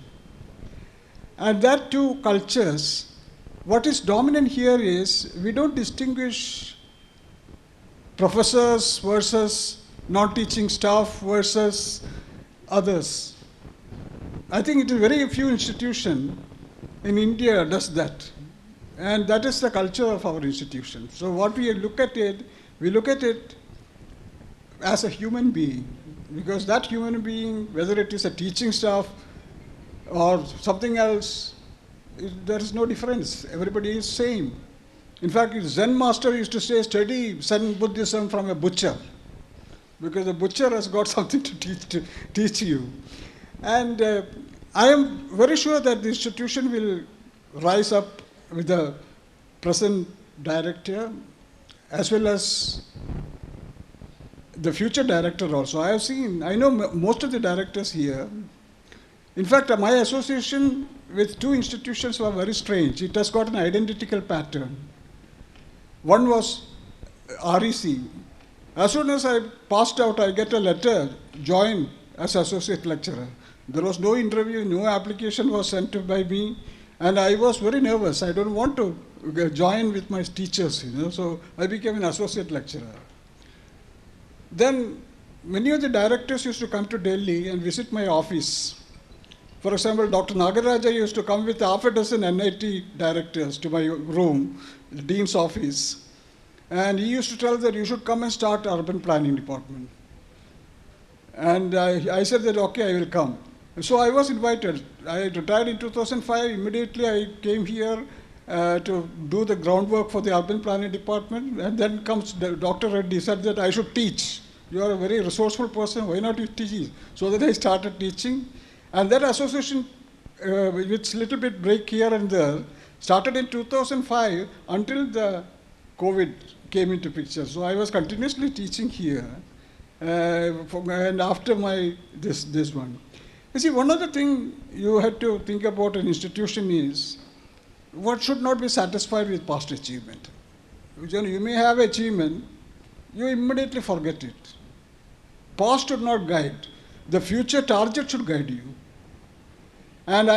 And that two cultures, what is dominant here is we don't distinguish professors versus non-teaching staff versus others. I think it is very few institutions in India does that. And that is the culture of our institution. So what we look at it as a human being, because that human being, whether it is a teaching staff or something else, there is no difference. Everybody is same. In fact, Zen master used to say, study Zen Buddhism from a butcher, because the butcher has got something to teach you. And I am very sure that the institution will rise up with the present director, as well as the future director also. I know most of the directors here. In fact, my association with two institutions were very strange. It has got an identical pattern. One was REC. As soon as I passed out, I get a letter, join as associate lecturer. There was no interview, no application was sent to by me, and I was very nervous. I don't want to join with my teachers, so I became an associate lecturer. Then many of the directors used to come to Delhi and visit my office. For example, Dr. Nagaraja used to come with half a dozen NIT directors to my room, the dean's office, and he used to tell that you should come and start urban planning department. And I said that, okay, I will come. So I was invited. I retired in 2005. Immediately I came here to do the groundwork for the urban planning department. And then comes Dr. Reddy, said that I should teach. You are a very resourceful person. Why not you teach? So then I started teaching. And that association, with a little bit break here and there, started in 2005 until the COVID came into picture. So I was continuously teaching here. And after this one. You see, one other thing you had to think about an institution is, what should not be satisfied with past achievement. You may have achievement, you immediately forget it. Past should not guide. The future target should guide you. And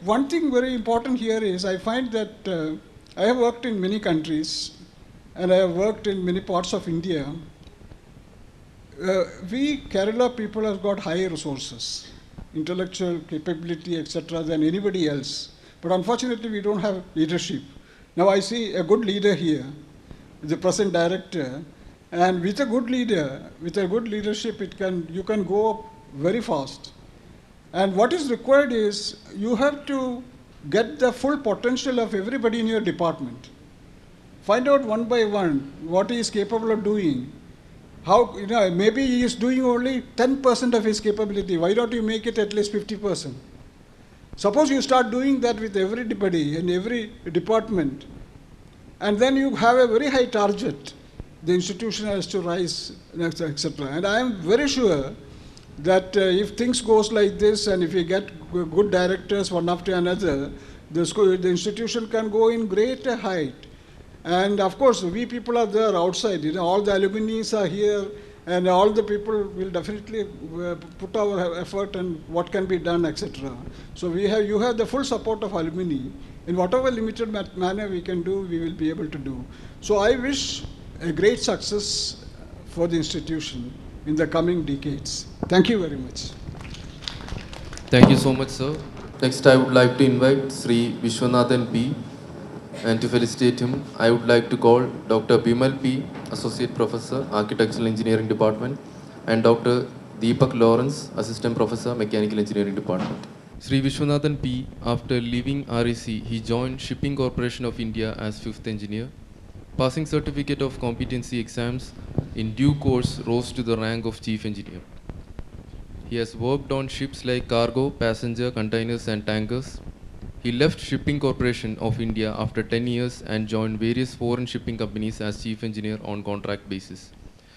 one thing very important here is, I find that I have worked in many countries, and I have worked in many parts of India. We Kerala people have got higher resources, intellectual capability, etc., than anybody else. But unfortunately, we don't have leadership. Now I see a good leader here, the present director, and with a good leader, with a good leadership, you can go up very fast. And what is required is, you have to get the full potential of everybody in your department. Find out one by one what he is capable of doing. How, maybe he is doing only 10% of his capability. Why don't you make it at least 50%? Suppose you start doing that with everybody in every department, and then you have a very high target. The institution has to rise, etc. And I am very sure that if things goes like this, and if you get good directors one after another, the institution can go in greater height. And of course, we people are there outside. All the alumni are here, and all the people will definitely put our effort and what can be done, etc. So you have the full support of alumni. In whatever limited manner we can do, we will be able to do. So I wish a great success for the institution in the coming decades. Thank you very much. Thank you so much, sir. Next, I would like to invite Sri Vishwanathan P. And to felicitate him, I would like to call Dr. Bimal P., Associate Professor, Architectural Engineering Department, and Dr. Deepak Lawrence, Assistant Professor, Mechanical Engineering Department. Sri Vishwanathan P., after leaving REC, he joined Shipping Corporation of India as 5th engineer. Passing certificate of competency exams, in due course rose to the rank of chief engineer. He has worked on ships like cargo, passenger, containers, and tankers. He left Shipping Corporation of India after 10 years and joined various foreign shipping companies as chief engineer on contract basis.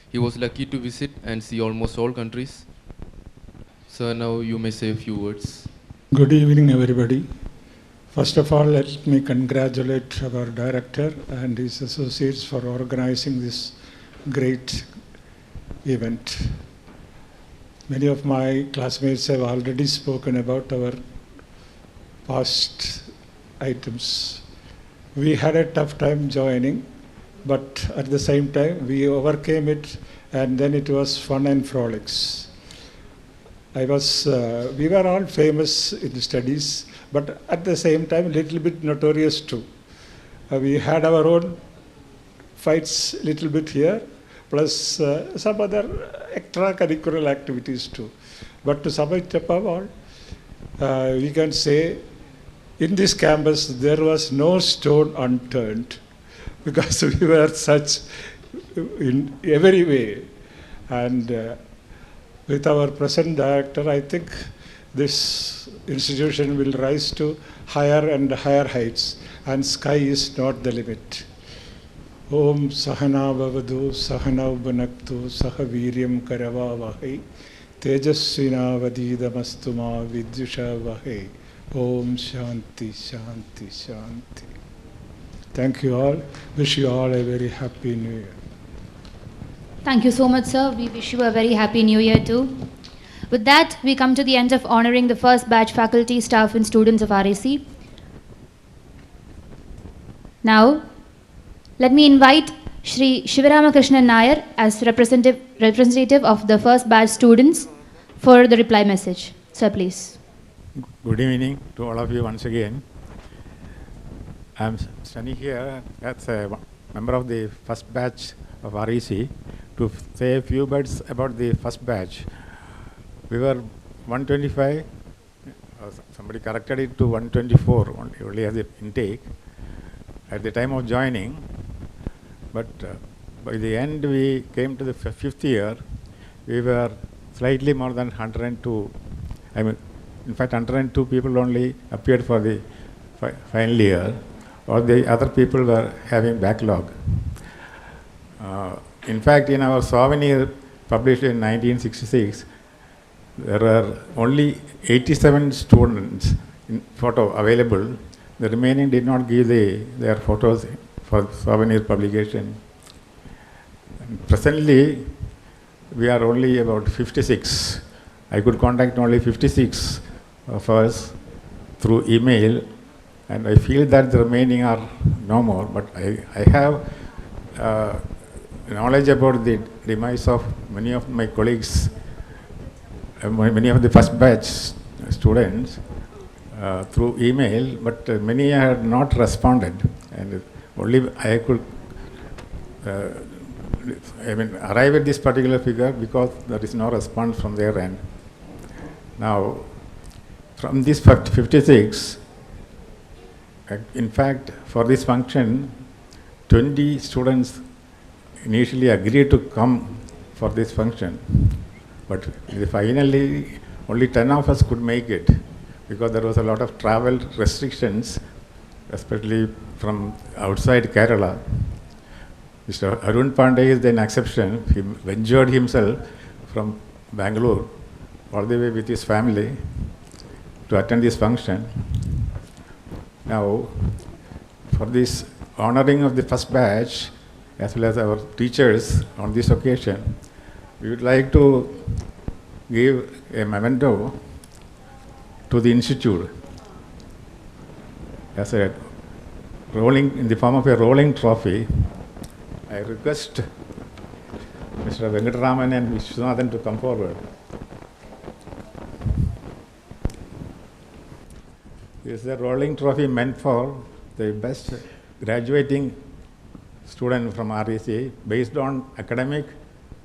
He was lucky to visit and see almost all countries. Sir, now you may say a few words. Good evening, everybody. First of all, let me congratulate our director and his associates for organizing this great event. Many of my classmates have already spoken about our past items. We had a tough time joining, but at the same time we overcame it, and then it was fun and frolics. We were all famous in studies, but at the same time a little bit notorious too. We had our own fights a little bit here, plus some other extracurricular activities too. But to sum it up all, we can say in this campus there was no stone unturned, because we were such in every way. And with our present director, I think this institution will rise to higher and higher heights, and sky is not the limit. Om Sahana Bhavadu Sahana Bhunaktu Saha Viryam Karavavahe Tejasvina Vadidamastuma Vidyusha Vahe. Om Shanti Shanti Shanti. Thank you all. Wish you all a very happy New Year. Thank you so much, sir. We wish you a very happy New Year too. With that, we come to the end of honoring the first batch faculty, staff and students of RAC. Now, let me invite Shri Shivaramakrishnan Nair as representative of the first batch students for the reply message. Sir, please. Good evening to all of you once again. I am standing here as a member of the first batch of REC to say a few words about the first batch. We were 125, somebody corrected it to 124 only as the intake at the time of joining, but by the end we came to the fifth year, we were slightly more than 102. I mean, in fact 102 people only appeared for the final year. All the other people were having backlog. In fact, in our souvenir published in 1966, there were only 87 students in photo available. The remaining did not give their photos for souvenir publication. And presently, we are only about 56. I could contact only 56 of us through email, and I feel that the remaining are no more. But I have knowledge about the demise of many of my colleagues, many of the first batch students through email, but many had not responded, and only I could arrive at this particular figure because there is no response from their end. Now, from this 56, in fact, for this function, 20 students initially agreed to come for this function, but finally only 10 of us could make it because there was a lot of travel restrictions, especially from outside Kerala. Mr. Arun Pandey is an exception. He ventured himself from Bangalore all the way with his family to attend this function. Now, for this honoring of the first batch, as well as our teachers on this occasion, we would like to give a memento to the institute as a rolling, in the form of a rolling trophy. I request Mr. Venkataraman and Vishwanathan to come forward. This is a rolling trophy meant for the best graduating student from REC based on academic,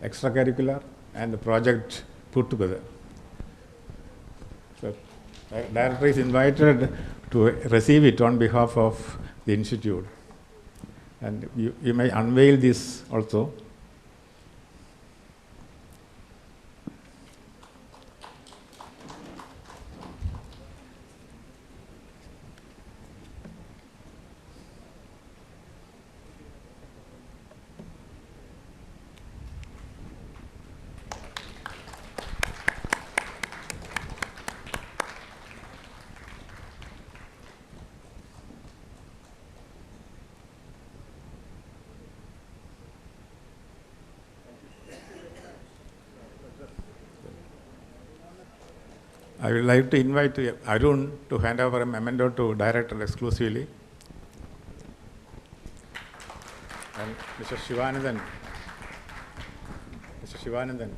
extracurricular and the project put together. So, the director is invited to receive it on behalf of the institute. And you may unveil this also. I would like to invite Arun to hand over a memento to director exclusively. And Mr. Shivanandan,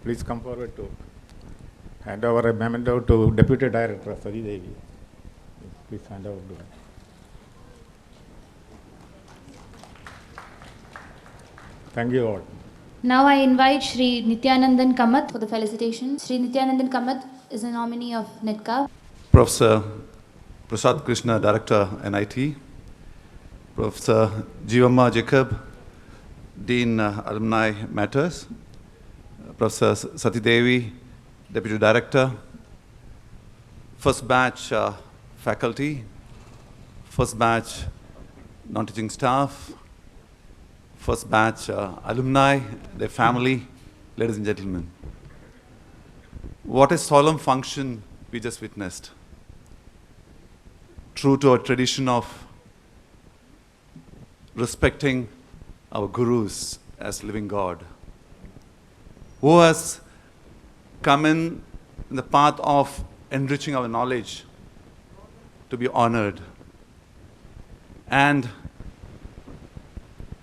please come forward to hand over a memento to Deputy Director Sadi Devi. Please hand over to him. Thank you all. Now I invite Shri Nityanandan Kamath for the felicitation. Shri Nityanandan Kamath is a nominee of NITCA. Professor Prasad Krishna, Director, NIT. Professor Jeevamma Jacob, Dean, Alumni Matters. Professor Sati Devi, Deputy Director. First batch faculty. First batch non-teaching staff, first batch alumni, their family, ladies and gentlemen. What a solemn function we just witnessed. True to our tradition of respecting our gurus as living God, who has come in the path of enriching our knowledge, to be honored. And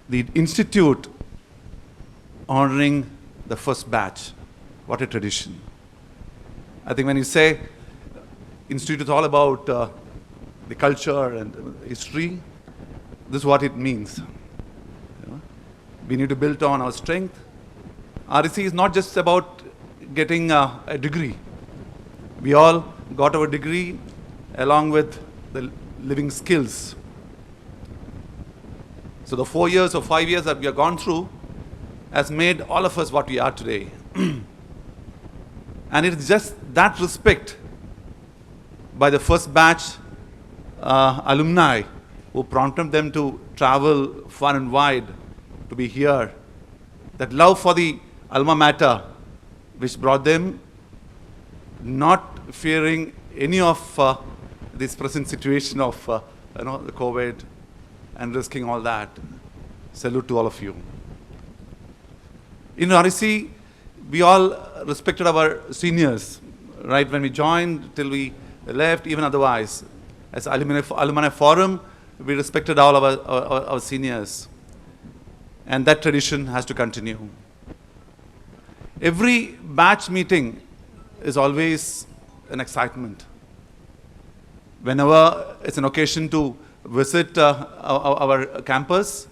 the institute honoring the first batch. What a tradition. I think when you say institute is all about the culture and history, this is what it means. You know? We need to build on our strength. REC is not just about getting a degree. We all got our degree along with the living skills. So the 4 years or 5 years that we have gone through has made all of us what we are today. And it's just that respect by the first batch alumni who prompted them to travel far and wide to be here. That love for the alma mater which brought them, not fearing any of this present situation of the COVID and risking all that. Salute to all of you. In REC, we all respected our seniors, right? When we joined till we left, even otherwise. As alumni forum, we respected all our seniors. And that tradition has to continue. Every batch meeting is always an excitement. Whenever it's an occasion to visit our campus,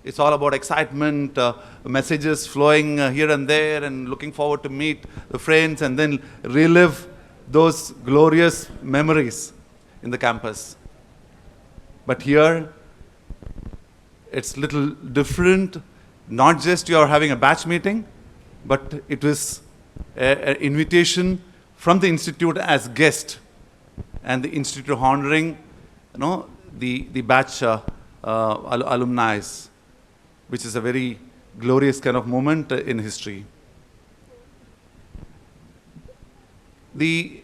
it's all about excitement, messages flowing here and there, and looking forward to meet the friends and then relive those glorious memories in the campus. But here, it's little different. Not just you're having a batch meeting, but it was an invitation from the institute as guest, and the institute honoring, the batch alumni, which is a very glorious kind of moment in history. The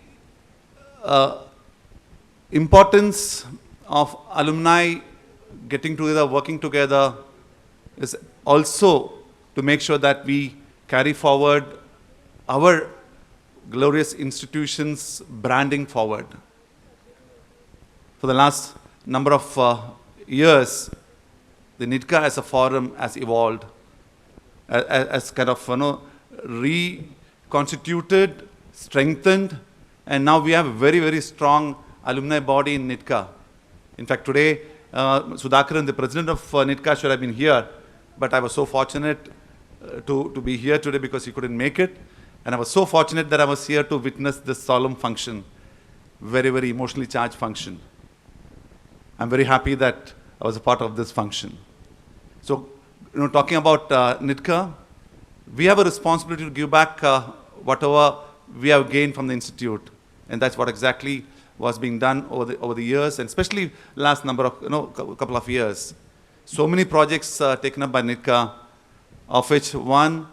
importance of alumni getting together, working together, is also to make sure that we carry forward our glorious institutions' branding forward. For the last number of years, the NITCA as a forum has evolved, as kind of reconstituted, strengthened, and now we have a very, very strong alumni body in NITCA. In fact, today, Sudhakaran, the president of NITCA, should have been here, but I was so fortunate to be here today because he couldn't make it. And I was so fortunate that I was here to witness this solemn function, very, very emotionally charged function. I'm very happy that I was a part of this function. So, talking about NITCA, we have a responsibility to give back whatever we have gained from the institute, and that's what exactly was being done over the years, and especially last number of couple of years. So many projects taken up by NITCA, of which one,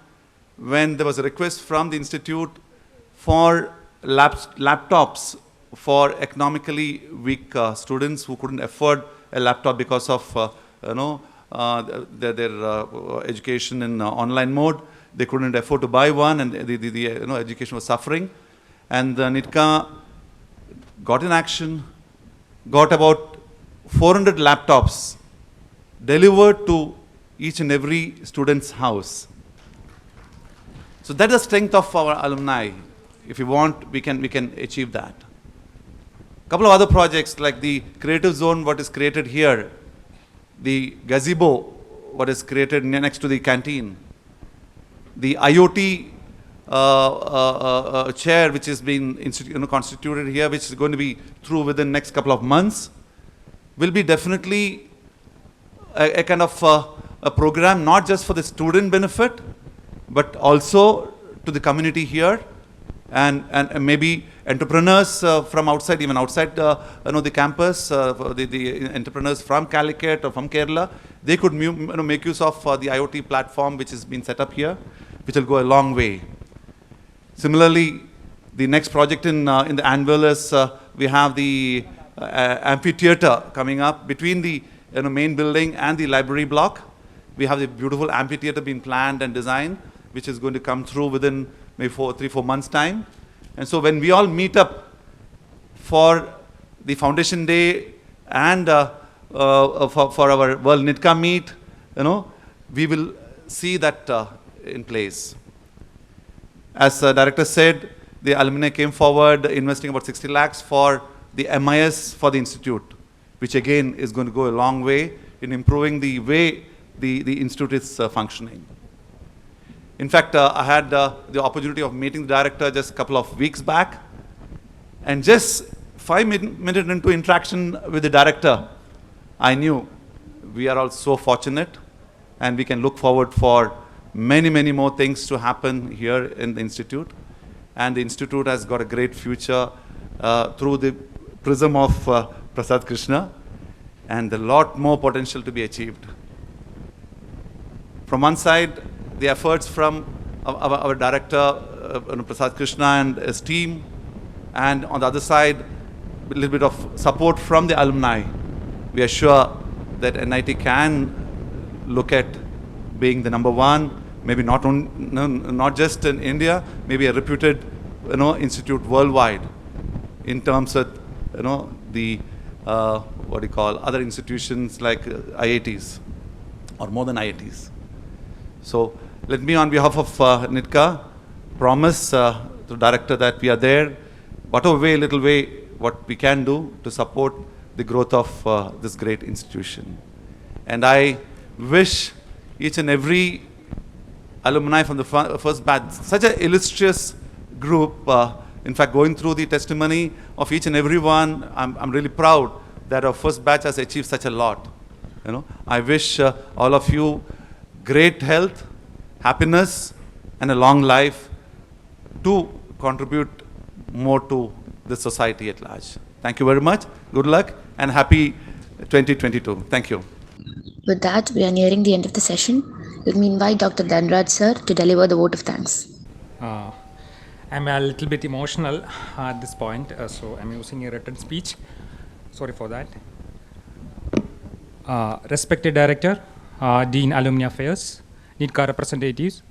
when there was a request from the institute for laptops for economically weak students who couldn't afford a laptop because of their education in online mode. They couldn't afford to buy one, and the education was suffering. And NITCA got in action, got about 400 laptops delivered to each and every student's house. So that is the strength of our alumni. If you want, we can achieve that. A couple of other projects like the creative zone, what is created here, the gazebo, what is created next to the canteen, the IoT chair which is being constituted here, which is going to be through within next couple of months, will be definitely a kind of a program not just for the student benefit, but also to the community here, and maybe entrepreneurs from outside, even outside the campus, the entrepreneurs from Calicut or from Kerala, they could make use of the IoT platform which has been set up here, which will go a long way. Similarly, the next project in the anvil is we have the amphitheater coming up between the main building and the library block. We have the beautiful amphitheater being planned and designed, which is going to come through within maybe 3-4 months' time. And so when we all meet up for the foundation day and for our World NITCA meet, we will see that in place. As the director said, the alumni came forward investing about 60 lakhs for the MIS for the institute, which again is going to go a long way in improving the way the institute is functioning. In fact, I had the opportunity of meeting the director just a couple of weeks back, and just 5 minutes into interaction with the director, I knew we are all so fortunate and we can look forward for many, many more things to happen here in the institute. And the institute has got a great future through the prism of Prasad Krishna, and a lot more potential to be achieved. From one side, the efforts from our director, Prasad Krishna and his team, and on the other side, a little bit of support from the alumni. We are sure that NIT can look at being the #1, maybe not just in India, maybe a reputed institute worldwide in terms of the other institutions like IITs or more than IITs. So let me, on behalf of NITCA, promise to the director that we are there, whatever way, little way, what we can do to support the growth of this great institution. And I wish each and every alumni from the first batch, such an illustrious group, in fact, going through the testimony of each and every one, I'm really proud that our first batch has achieved such a lot. I wish all of you great health, happiness, and a long life to contribute more to the society at large. Thank you very much. Good luck and happy 2022. Thank you. With that, we are nearing the end of the session. Let me invite Dr. Dhanraj sir to deliver the vote of thanks. I'm a little bit emotional at this point, so I'm using a written speech. Sorry for that. Respected Director, Dean Alumni Affairs, NITCA representatives,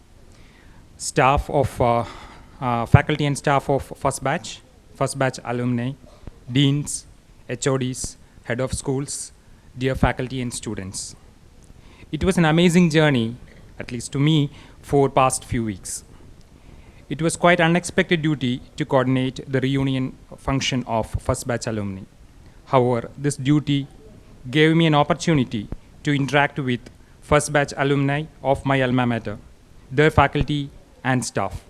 staff of faculty and staff of first batch alumni, deans, HODs, head of schools, dear faculty and students. It was an amazing journey, at least to me, for past few weeks. It was quite unexpected duty to coordinate the reunion function of first batch alumni. However, this duty gave me an opportunity to interact with first batch alumni of my alma mater, their faculty and staff.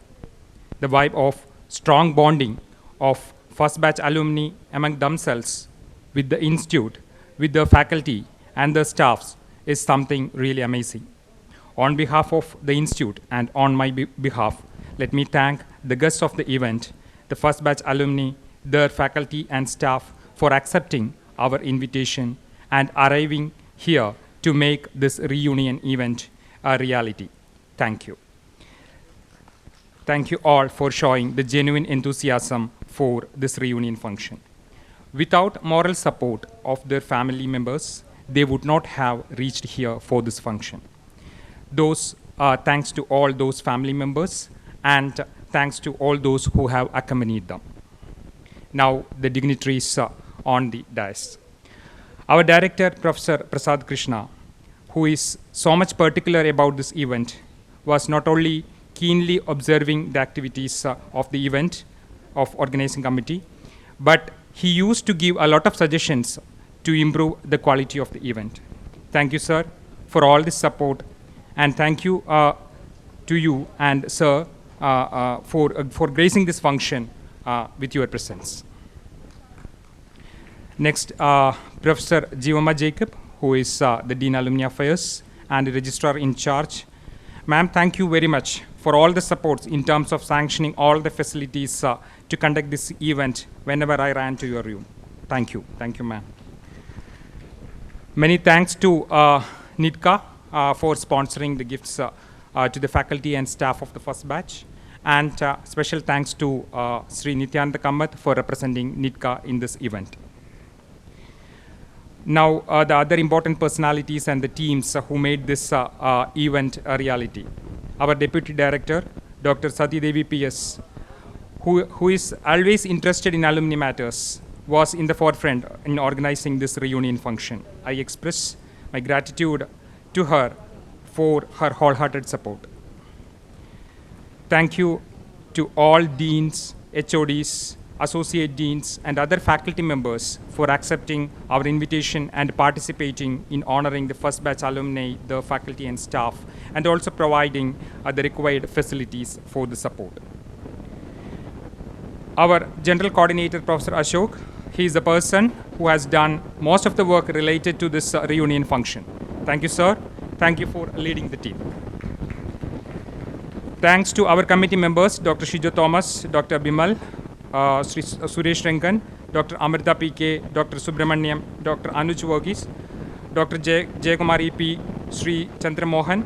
The vibe of strong bonding of first batch alumni among themselves, with the institute, with the faculty and the staffs is something really amazing. On behalf of the institute and on my behalf, let me thank the guests of the event, the first batch alumni, their faculty and staff for accepting our invitation and arriving here to make this reunion event a reality. Thank you. Thank you all for showing the genuine enthusiasm for this reunion function. Without moral support of their family members, they would not have reached here for this function. Thanks to all those family members and thanks to all those who have accompanied them. Now the dignitaries on the dais. Our director, Professor Prasad Krishna, who is so much particular about this event, was not only keenly observing the activities of the event of organizing committee, but he used to give a lot of suggestions to improve the quality of the event. Thank you, sir, for all this support, and thank you to you and sir for gracing this function with your presence. Next, Professor Jeevamma Jacob, who is the Dean Alumni Affairs and the Registrar in charge. Ma'am, thank you very much for all the supports in terms of sanctioning all the facilities to conduct this event whenever I ran to your room. Thank you. Thank you, ma'am. Many thanks to NITCA for sponsoring the gifts to the faculty and staff of the first batch. And special thanks to Sri Nityananda Kamath for representing NITCA in this event. Now, the other important personalities and the teams who made this event a reality. Our Deputy Director, Dr. Sati Devi PS, who is always interested in alumni matters, was in the forefront in organizing this reunion function. I express my gratitude to her for her wholehearted support. Thank you to all deans, HODs, associate deans, and other faculty members for accepting our invitation and participating in honoring the first batch alumni, the faculty and staff, and also providing the required facilities for the support. Our General Coordinator, Professor Ashok, he is the person who has done most of the work related to this reunion function. Thank you, sir. Thank you for leading the team. Thanks to our committee members, Dr. Shijo Thomas, Dr. Bimal, Sri Suresh Rangan, Dr. Amrita PK, Dr. Subramaniam, Dr. Anuj Varghese, Dr. Jayakumar EP, Sri Chandra Mohan,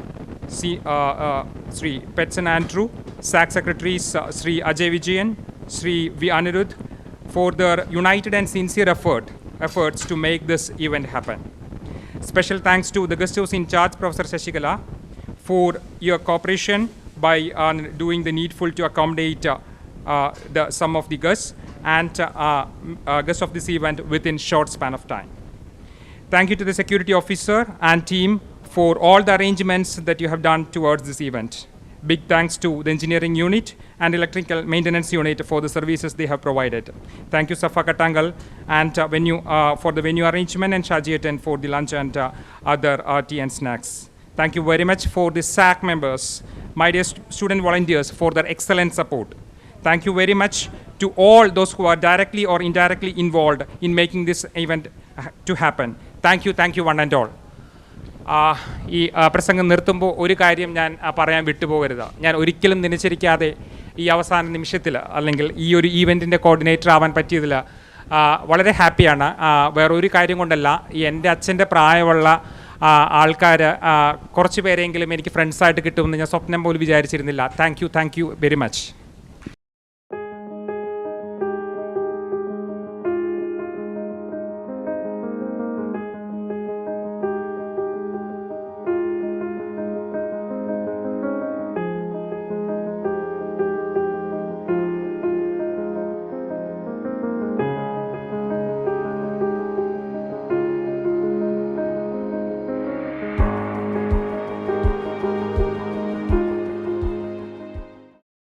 Sri Petson Andrew, SAC Secretaries Sri Ajay Vijayan, Sri V. Anirudh, for their united and sincere efforts to make this event happen. Special thanks to the guest house in charge, Professor Shashikala, for your cooperation by doing the needful to accommodate some of the guests and guests of this event within short span of time. Thank you to the security officer and team for all the arrangements that you have done towards this event. Big thanks to the engineering unit and electrical maintenance unit for the services they have provided. Thank you, Safa Katangal, and for the venue arrangement, and Shajietan for the lunch and other tea and snacks. Thank you very much for the SAC members, my dear student volunteers, for their excellent support. Thank you very much to all those who are directly or indirectly involved in making this event to happen. Thank you, one and all. ഈ പ്രസംഗം നിർത്തുമ്പോൾ ഒരു കാര്യം ഞാൻ പറയാൻ വിട്ടുപോകരുത്. ഞാൻ ഒരിക്കലും നിലച്ചിരിക്കാതെ ഈ അവസാന നിമിഷത്തിൽ അല്ലെങ്കിൽ ഈ ഒരു ഈവൻറ്റിൻ്റെ കോർഡിനേറ്റർ ആവാൻ പറ്റിയതിൽ വളരെ ഹാപ്പിയാണ്. വേറൊരു കാര്യം കൊണ്ടല്ല, എൻ്റെ അച്ഛൻ്റെ പ്രായമുള്ള ആൾക്കാർ കുറച്ച് പേരെങ്കിലും എനിക്ക് ഫ്രണ്ട്സായിട്ട് കിട്ടുമെന്ന് ഞാൻ സ്വപ്നം പോലും വിചാരിച്ചിരുന്നില്ല. Thank you very much.